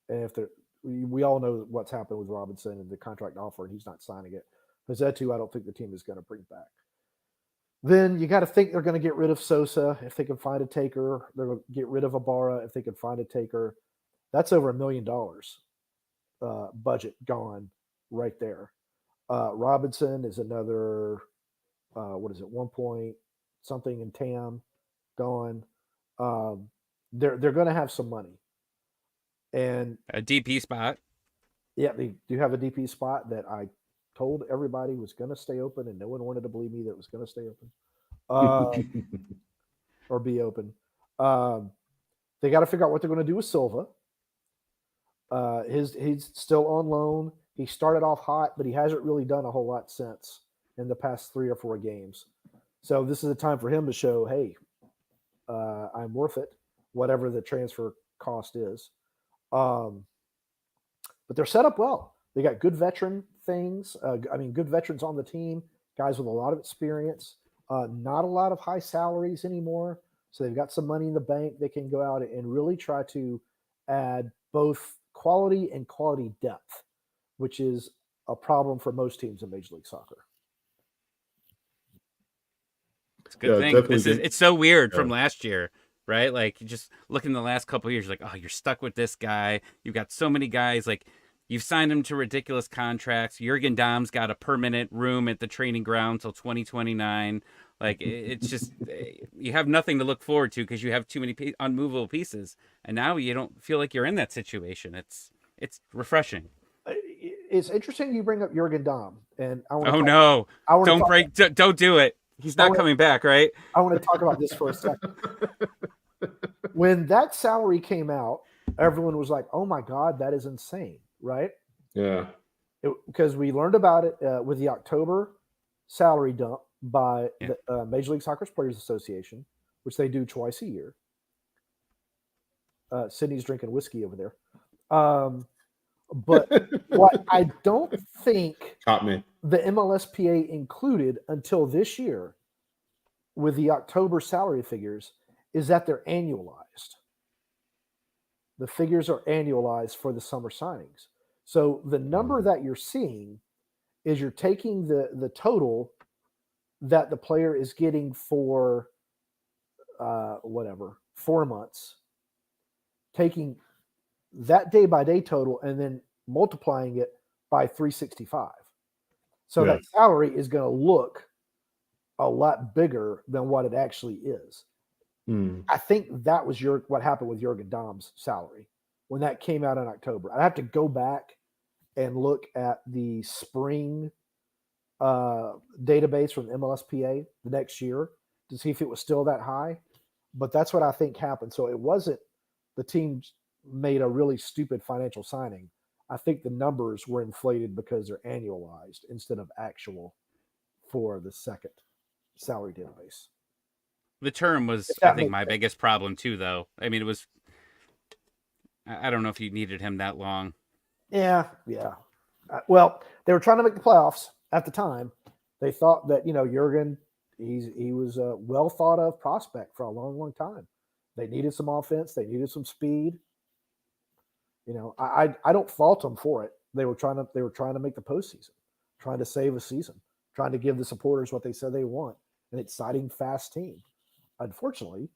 And if we all know what's happened with Robinson and the contract offer, and he's not signing it. Hizetu, I don't think the team is going to bring back. Then you got to think they're going to get rid of Sosa if they can find a taker. They're going to get rid of Ibarra if they can find a taker. That's over $1 million budget gone right there. Robinson is another, 1 point something in TAM gone. They're going to have some money. And a DP spot. Yeah, they do have a DP spot that I told everybody was going to stay open, and no one wanted to believe me that it was going to stay open or be open. They got to figure out what they're going to do with Silva. He's still on loan. He started off hot, but he hasn't really done a whole lot since in the past 3 or 4 games. So this is a time for him to show, hey, I'm worth it, whatever the transfer cost is. But they're set up well. They got good veteran things. Good veterans on the team, guys with a lot of experience, not a lot of high salaries anymore. So they've got some money in the bank. They can go out and really try to add both quality and quality depth, which is a problem for most teams in Major League Soccer. It's a good thing. It's so weird from last year. Right? Like, you just look in the last couple of years, like, oh, you're stuck with this guy. You've got so many guys, like, you've signed him to ridiculous contracts. Jurgen Damm's got a permanent room at the training ground till 2029. Like, it's just, you have nothing to look forward to because you have too many unmovable pieces. And now you don't feel like you're in that situation. It's It's refreshing. It's interesting you bring up Jurgen Damm, and I want to. Oh no! I want Don't do it. He's not coming back, right? I want to talk about this for a second. When that salary came out, everyone was like, "Oh my God, that is insane!" Right? Yeah. Because we learned about it with the October salary dump by the Major League Soccer Players Association, which they do twice a year. Sydney's drinking whiskey over there. But what I don't think Caught me. the MLSPA included until this year with the October salary figures is that they're annualized. The figures are annualized for the summer signings. So the number that you're seeing is you're taking the total that the player is getting for 4 months, taking that day-by-day total and then multiplying it by 365. So that salary is going to look a lot bigger than what it actually is. I think that was what happened with Jurgen Damm's salary when that came out in October. I have to go back and look at the spring database from the MLSPA the next year to see if it was still that high. But that's what I think happened. So it wasn't the team made a really stupid financial signing. I think the numbers were inflated because they're annualized instead of actual for the second salary database. The term was, I think, my biggest problem too, though. I mean, it was, I don't know if you needed him that long. Yeah. Well, they were trying to make the playoffs at the time. They thought that, Jurgen, he was a well thought of prospect for a long, long time. They needed some offense. They needed some speed. I don't fault them for it. They were trying to make the postseason, trying to save a season, trying to give the supporters what they said they want, an exciting, fast team. Unfortunately,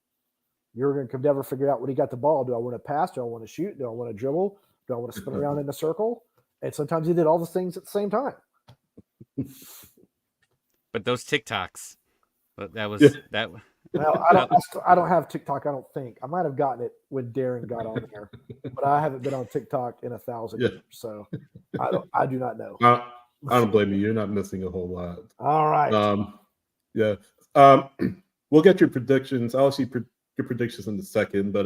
Jurgen could never figure out when he got the ball. Do I want to pass? Do I want to shoot? Do I want to dribble? Do I want to spin around in a circle? And sometimes he did all the things at the same time. But those TikToks, that was that. Well, I don't have TikTok. I don't think I might have gotten it when Darren got on there, but I haven't been on TikTok in 1,000 years, so I do not know. I don't blame you. You're not missing a whole lot. All right. We'll get your predictions. I'll see your predictions in a second, but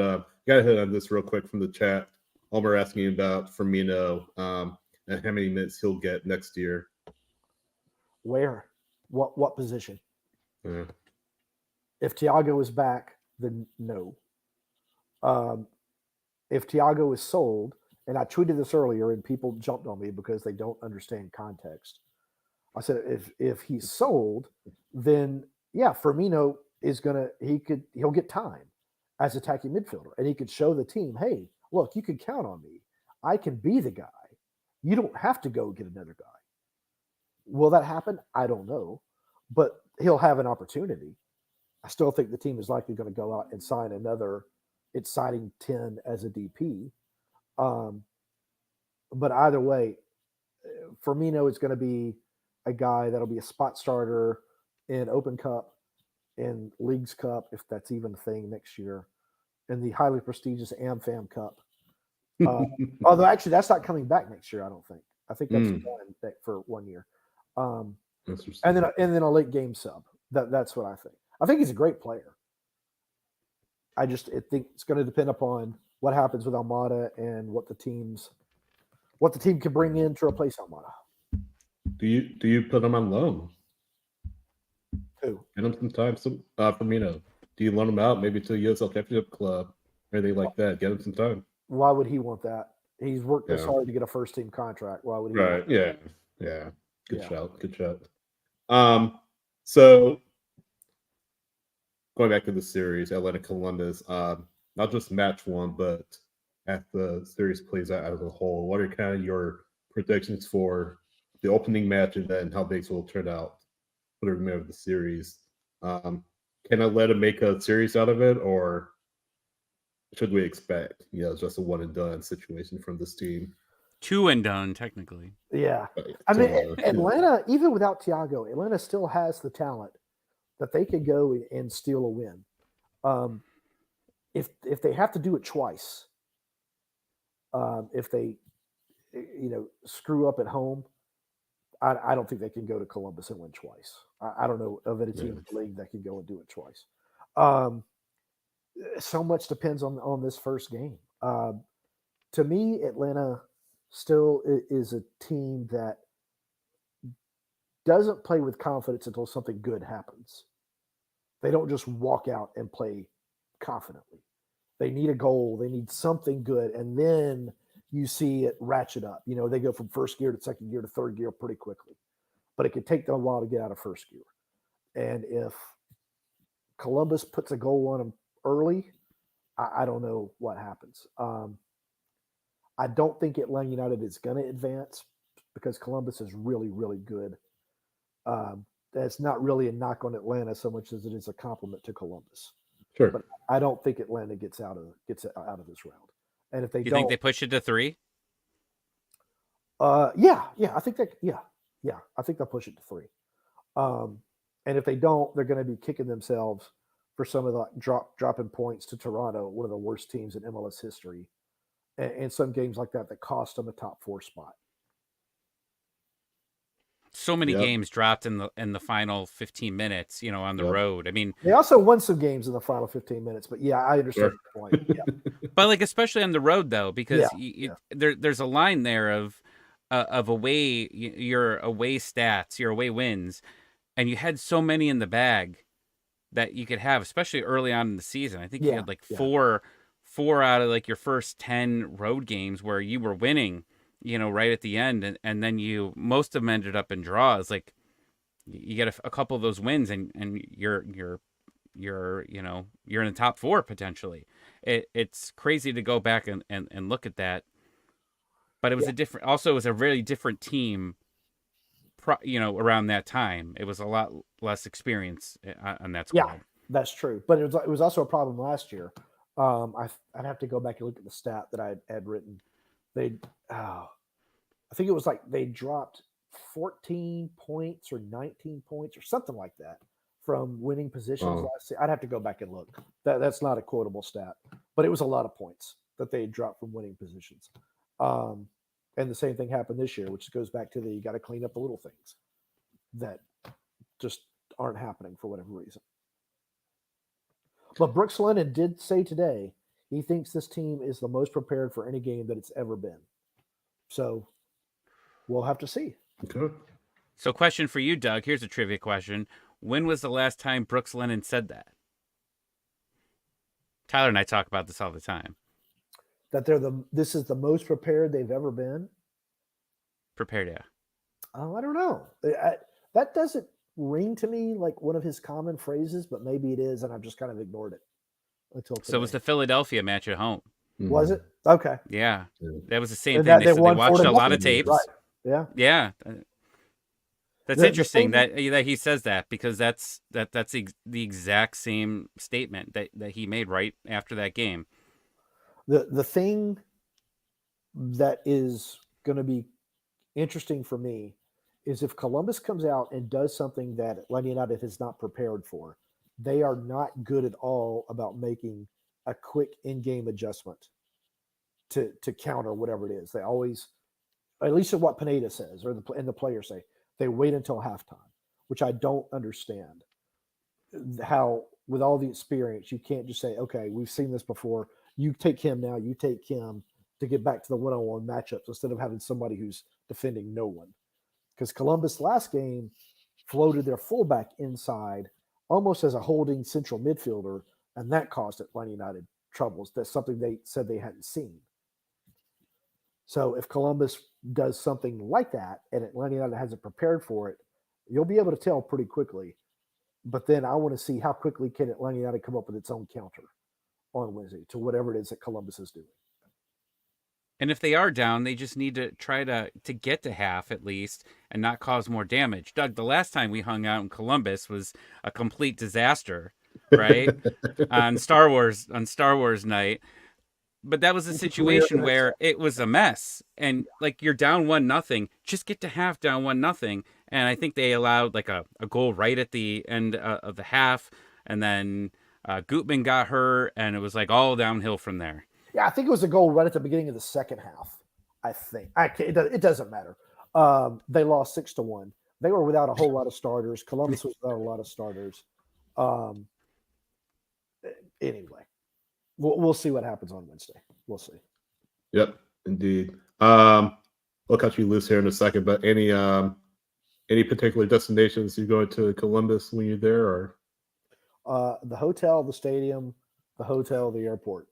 gotta hit on this real quick from the chat. Homer asking about Firmino and how many minutes he'll get next year. Where? What position? Yeah. If Thiago is back, then no. If Thiago is sold, and I tweeted this earlier, and people jumped on me because they don't understand context. I said if he's sold, then yeah, Firmino is he'll get time as attacking midfielder, and he could show the team, hey, look, you can count on me. I can be the guy. You don't have to go get another guy. Will that happen? I don't know, but he'll have an opportunity. I still think the team is likely going to go out and sign another exciting 10 as a DP. But either way, Firmino is going to be a guy that'll be a spot starter in Open Cup, in Leagues Cup, if that's even a thing next year, in the highly prestigious AmFam Cup. Although actually that's not coming back next year, I don't think. I think that's done for 1 year. And then a late game sub. That's what I think. I think he's a great player. I think it's going to depend upon what happens with Almada and what the team can bring in to replace Almada. Do you put him on loan? Who? Get him some time, Firmino. Do you loan him out maybe to a USL Championship club or anything like that? Get him some time. Why would he want that? He's worked this hard to get a first team contract. Why would he? Right. Yeah. Good shout. So going back to the series, Atlanta Columbus, not just match one, but as the series plays out as a whole, what are kind of your predictions for the opening match and then how things will turn out for the remainder of the series? Can Atlanta make a series out of it, or should we expect, just a one and done situation from this team? 2 and done, technically. Yeah. I mean, Atlanta, even without Thiago, Atlanta still has the talent that they could go and steal a win. If they have to do it twice, if they screw up at home, I don't think they can go to Columbus and win twice. I don't know of any team Yeah. in the league that can go and do it twice. Um, so much depends on this first game. To me, Atlanta still is a team that doesn't play with confidence until something good happens. They don't just walk out and play confidently. They need a goal. They need something good, and then you see it ratchet up. They go from first gear to second gear to third gear pretty quickly, but it could take them a while to get out of first gear. And if Columbus puts a goal on them early, I don't know what happens. I don't think Atlanta United is going to advance because Columbus is really, really good. That's not really a knock on Atlanta so much as it is a compliment to Columbus. Sure. But I don't think Atlanta gets out of this round. And if they You don't, think they push it to 3? yeah, I think I think they'll push it to 3. And if they don't, they're going to be kicking themselves for some of the dropping points to Toronto, one of the worst teams in MLS history, and some games like that cost them a top 4 spot. So many Yep. games dropped in the final 15 minutes, on the Yep. road. I mean, They also won some games in the final 15 minutes, but yeah, I understand your point. Yeah. but like especially on the road though, because Yeah. there's a line there of away your away stats, your away wins, and you had so many in the bag that you could have, especially early on in the season. I think you had like four out of like your first 10 road games where you were winning, right at the end, and then most of them ended up in draws. Like you get a couple of those wins, and you're in the top 4 potentially. It's crazy to go back and look at that, but it was it was a really different team. Around that time, it was a lot less experience on that squad. Yeah, that's true. But it was also a problem last year. I'd have to go back and look at the stat that I had written. I think it was like they dropped 14 points or 19 points or something like that from winning positions last year. I'd have to go back and look. That's not a quotable stat, but it was a lot of points that they dropped from winning positions. And the same thing happened this year, which goes back to you got to clean up the little things that just aren't happening for whatever reason. But Brooks Lennon did say today he thinks this team is the most prepared for any game that it's ever been. So we'll have to see. Okay. So question for you, Doug. Here's a trivia question. When was the last time Brooks Lennon said that? Tyler and I talk about this all the time. That this is the most prepared they've ever been? Prepared, yeah. Oh, I don't know. That doesn't ring to me like one of his common phrases, but maybe it is, and I've just kind of ignored it until today. So it was the Philadelphia match at home. Was it? Okay. Yeah. That was the same And thing. they They won watched a lot of 4-0. tapes. Right. Yeah. Yeah. That's interesting that he says that, because that's the exact same statement that he made right after that game. The thing that is going to be interesting for me is if Columbus comes out and does something that Atlanta United has not prepared for. They are not good at all about making a quick in-game adjustment to counter whatever it is. They always, at least what Pineda says, or the players say, they wait until halftime, which I don't understand. How, with all the experience, you can't just say, okay, we've seen this before. You take him now, you take him, to get back to the one-on-one matchups instead of having somebody who's defending no one. Because Columbus last game floated their fullback inside almost as a holding central midfielder, and that caused Atlanta United troubles. That's something they said they hadn't seen. So if Columbus does something like that and Atlanta United hasn't prepared for it, you'll be able to tell pretty quickly. But then I want to see how quickly can Atlanta United come up with its own counter on Wednesday to whatever it is that Columbus is doing. And if they are down, they just need to try to get to half at least and not cause more damage. Doug, the last time we hung out in Columbus was a complete disaster, right? on Star Wars night. But that was a situation where it was a mess. And like, you're down 1-0, just get to half down 1-0. And I think they allowed like a goal right at the end of the half. And then Gutman got hurt, and it was like all downhill from there. Yeah, I think it was a goal right at the beginning of the second half. I think it doesn't matter. They lost 6-1. They were without a whole lot of starters. Columbus was without a lot of starters. Anyway, we'll see what happens on Wednesday. We'll see. Yep, indeed. We'll cut you loose here in a second, but any particular destinations you go to Columbus when you're there, or the hotel, the stadium, the hotel, the airport.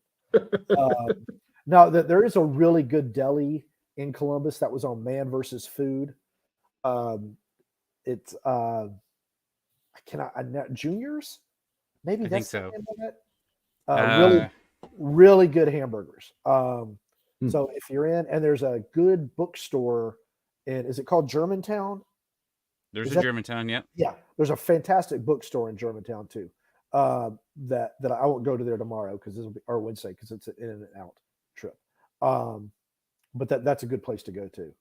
Now there is a really good deli in Columbus that was on Man versus Food. It's Juniors, maybe I that's think so. the name of it. Really good hamburgers. So if you're in, and there's a good bookstore is it called Germantown? There's a Germantown, yeah. Yeah, there's a fantastic bookstore in Germantown too. That I won't go to there tomorrow because or Wednesday because it's an in and out trip. But that's a good place to go to.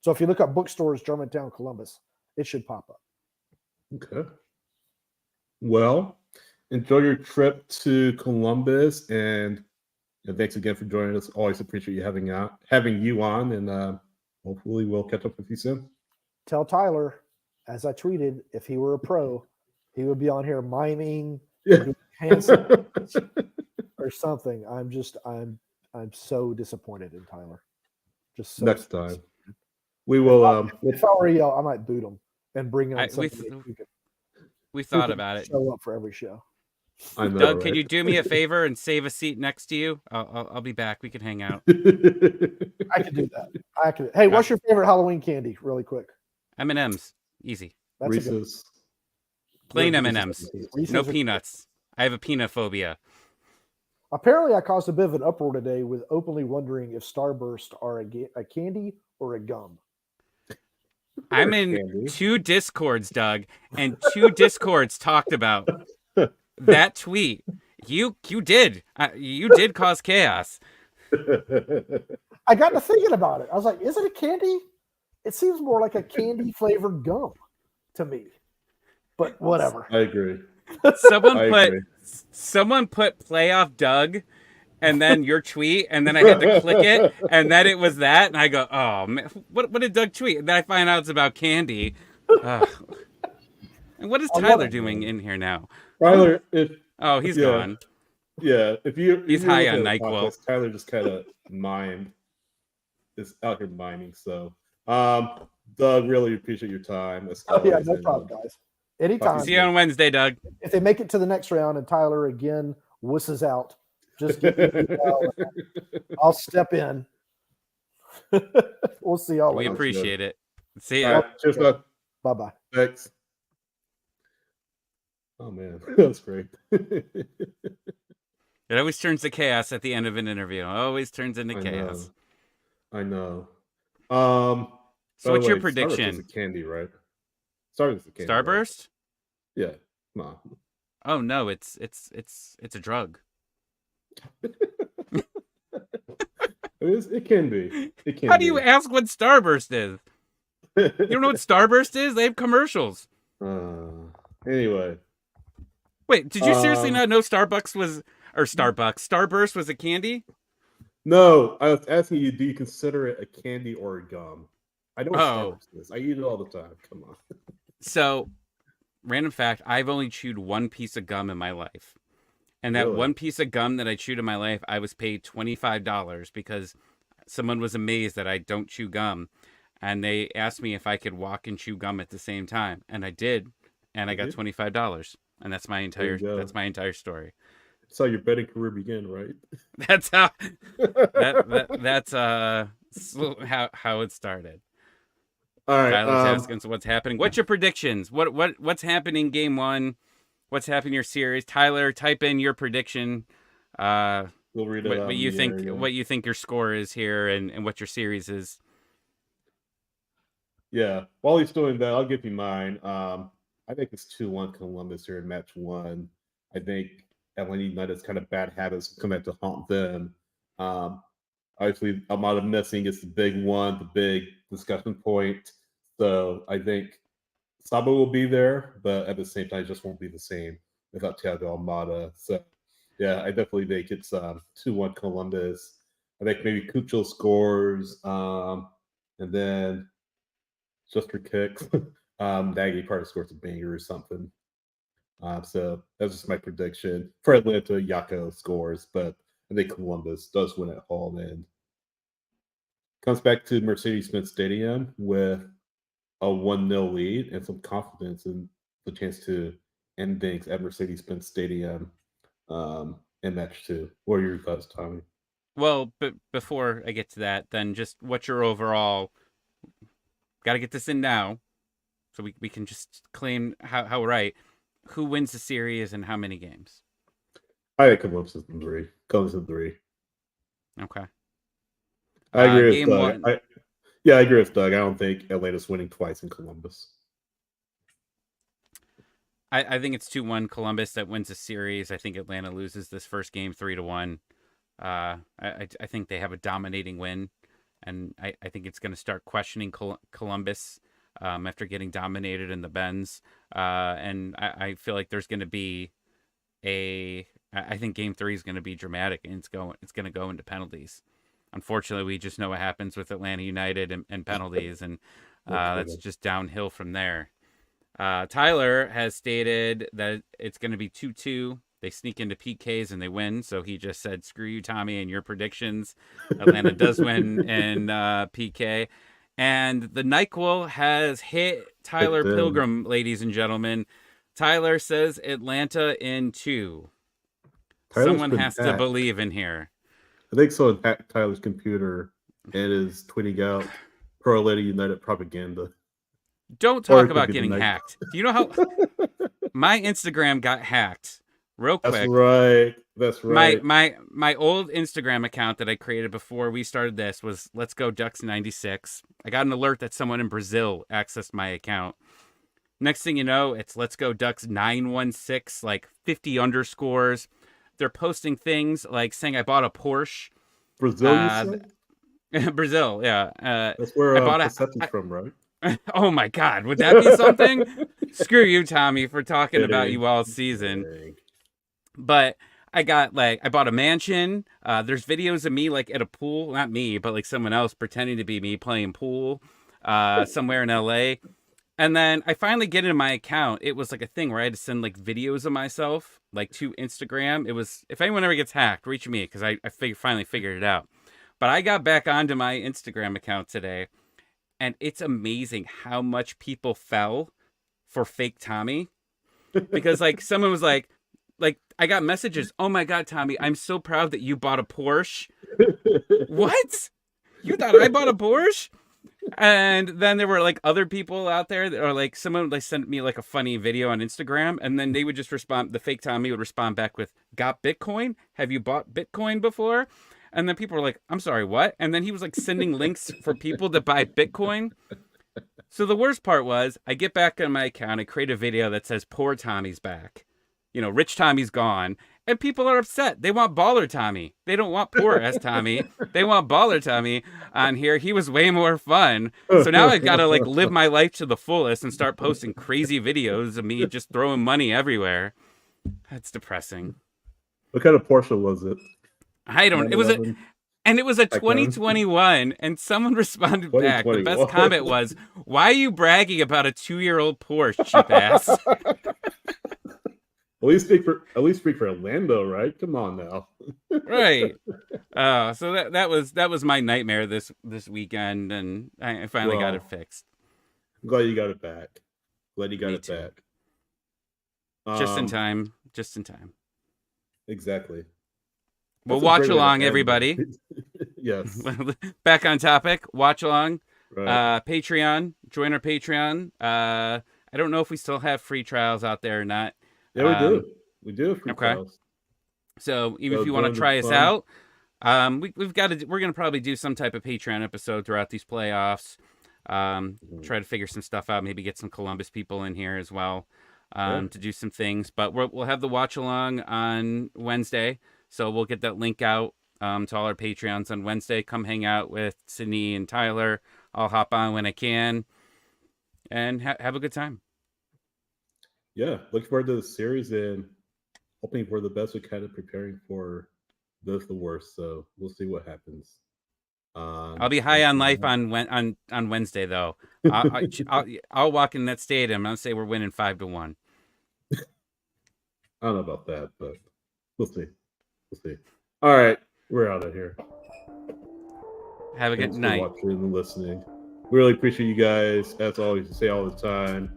So if you look up bookstores Germantown, Columbus, it should pop up. Okay. Well, enjoy your trip to Columbus, and thanks again for joining us. Always appreciate you having you on, and hopefully we'll catch up with you soon. Tell Tyler, as I tweeted, if he were a pro, he would be on here miming or something. I'm so disappointed in Tyler. Just so next time. We will. If I were you, I might boot him and bring on somebody we thought about it. Show up for every show. I know, Doug, right? can you do me a favor and save a seat next to you? I'll be back. We can hang out. I can do that. Hey, what's your favorite Halloween candy? Really quick. M&M's, easy. That's Reese's. Plain M&M's, no peanuts. I have a peanut phobia. Apparently, I caused a bit of an uproar today with openly wondering if Starburst are a candy or a gum. I'm in 2 Discords, Doug, and 2 Discords talked about that tweet. You did cause chaos. I got to thinking about it. I was like, is it a candy? It seems more like a candy flavored gum to me. But whatever. I agree. Someone put playoff Doug and then your tweet, and then I had to click it, and then it was that, and I go, oh man, what did Doug tweet? And then I find out it's about candy. And what is Tyler doing in here now? Tyler, he's gone. Yeah, he's high on NyQuil. Tyler just kind of is out here miming. So, Doug, really appreciate your time. Yeah, no problem, guys. Anytime. See you on Wednesday, Doug. If they make it to the next round and Tyler again wusses out, just give me an email. I'll step in. We'll see y'all. We later. appreciate it. See ya. Right, cheers, Doug. Bye-bye. Thanks. Oh man, that's great. It always turns to chaos at the end of an interview. It always turns into chaos. I know. So what's your prediction? Starburst is a candy, right? Starburst is a candy. Starburst? Right? Yeah. Come on. Oh no, it's a drug. It can be. It can. How do you ask what Starburst is? You don't know what Starburst is? They have commercials. Anyway. Wait, did you seriously not know Starburst was a candy? No, I was asking you, do you consider it a candy or a gum? I know what Starburst is. I eat it all the time. Come on. So, random fact, I've only chewed one piece of gum in my life. And that one piece of gum that I chewed in my life, I was paid $25 because someone was amazed that I don't chew gum. And they asked me if I could walk and chew gum at the same time. And I did. And I got $25. And that's my entire story. That's how your betting career began, right? That's how that's how it started. All right. Tyler's asking, so what's happening? What's your predictions? What's happening game 1? What's happening in your series? Tyler, type in your prediction. We'll read it. What you think? What you think your score is here, and what your series is? Yeah. While he's doing that, I'll give you mine. I think it's 2-1 Columbus here in match 1. I think Atlanta United's kind of bad habits come back to haunt them. Obviously, Almada missing is the big one, the big discussion point. So I think Sabo will be there, but at the same time, it just won't be the same without Thiago Almada. So, yeah, I definitely think it's 2-1 Columbus. I think maybe Cucho scores, and then just for kicks, Nagy probably scores a banger or something. So that's just my prediction. For Atlanta, Yako scores, but I think Columbus does win at home and comes back to Mercedes-Benz Stadium with a 1-0 lead and some confidence in the chance to end things at Mercedes-Benz Stadium in match 2. What are your thoughts, Tommy? Well, but before I get to that, then just what's your overall? Got to get this in now, so we can just claim how right. Who wins the series and how many games? I think Columbus is in 3. Columbus in 3. Okay. I agree with Game Doug. 1. I agree with Doug. I don't think Atlanta's winning twice in Columbus. I think it's 2-1 Columbus that wins the series. I think Atlanta loses this first game 3-1. I think they have a dominating win, and I think it's going to start questioning Columbus after getting dominated in the Benz. And I feel like there's going to be I think Game 3 is going to be dramatic, and it's going to go into penalties. Unfortunately, we just know what happens with Atlanta United and penalties, and that's just downhill from there. Tyler has stated that it's going to be 2-2. They sneak into PKs and they win. So he just said, screw you, Tommy, and your predictions. Atlanta does win in PK. And the NyQuil has hit Tyler Pilgrim, ladies and gentlemen. Tyler says Atlanta in 2. Someone has to believe in here. I think someone hacked Tyler's computer and is tweeting out pro Atlanta United propaganda. Don't talk about getting hacked. Do you know how my Instagram got hacked real quick? That's right. My old Instagram account that I created before we started this was Let's Go Ducks 96. I got an alert that someone in Brazil accessed my account. Next thing you know, it's Let's Go Ducks 916, like 50 underscores. They're posting things like saying I bought a Porsche. Brazil, you said? Brazil, yeah. That's where I bought Pacetta's from, right? Oh my God, would that be something? Screw you, Tommy, for talking about you all season. But I bought a mansion. There's videos of me like at a pool, not me, but like someone else pretending to be me playing pool somewhere in LA. And then I finally get into my account. It was like a thing where I had to send like videos of myself like to Instagram. It was, if anyone ever gets hacked, reach me because I finally figured it out. But I got back onto my Instagram account today. And it's amazing how much people fell for fake Tommy. Because like someone was like I got messages, oh my God, Tommy, I'm so proud that you bought a Porsche. What? You thought I bought a Porsche? And then there were like other people out there that are like, someone like sent me like a funny video on Instagram, and then they would just respond, the fake Tommy would respond back with, got Bitcoin? Have you bought Bitcoin before? And then people were like, I'm sorry, what? And then he was like sending links for people to buy Bitcoin. So the worst part was I get back on my account, I create a video that says poor Tommy's back. You know, rich Tommy's gone. And people are upset. They want baller Tommy. They don't want poor ass Tommy. They want baller Tommy on here. He was way more fun. So now I've got to like live my life to the fullest and start posting crazy videos of me just throwing money everywhere. That's depressing. What kind of Porsche was it? I don't. It was a 2021, and someone responded back. The best comment was, "Why are you bragging about a 2-year-old Porsche, cheap ass?" At least speak for Orlando, right? Come on now. Right. So that was my nightmare this weekend, and I finally got it fixed. I'm glad you got it back. Glad you got it back. Just in time. Just in time. Exactly. Well, watch along, everybody. Yes. Back on topic. Watch along. Right. Patreon. Join our Patreon. I don't know if we still have free trials out there or not. Yeah, we do. We do have free trials. So even if you want to try us out, we're gonna probably do some type of Patreon episode throughout these playoffs. Try to figure some stuff out. Maybe get some Columbus people in here as well to do some things. But we'll have the watch along on Wednesday. So we'll get that link out to all our Patreons on Wednesday. Come hang out with Sydney and Tyler. I'll hop on when I can and have a good time. Yeah, looking forward to the series and hoping for the best. We're kind of preparing for That's the worst. So we'll see what happens. I'll be high on life on Wednesday though. I'll walk in that stadium and I'll say we're winning 5-1. I don't know about that, but we'll see. We'll see. All right, we're out of here. Have a Thanks good night. For watching and listening. We really appreciate you guys. As always, you say all the time,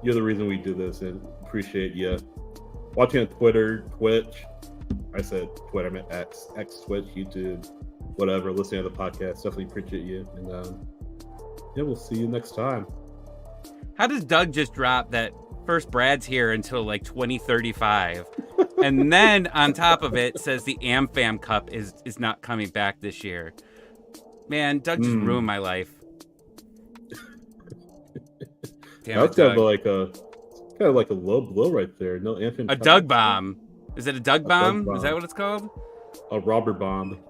you're the reason we do this, and appreciate you watching on Twitter, Twitch. I said Twitter, I meant X, Twitch, YouTube, whatever. Listening to the podcast, definitely appreciate you. And yeah, we'll see you next time. How does Doug just drop that first Brad's here until like 2035? And then on top of it says the AmFam Cup is not coming back this year. Man, Doug just ruined my life. Damn That's it, Doug. kind of like a low blow right there. No AmFam. A Doug bomb. Is it a Doug bomb? Is that what it's called? A robber bomb.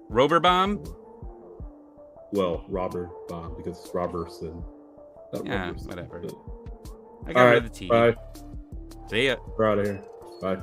Rover bomb? Well, robber bomb because it's Roberson. Yeah, Roberson, whatever. but... I got rid of the T. Bye. See ya. We're out of here. Bye.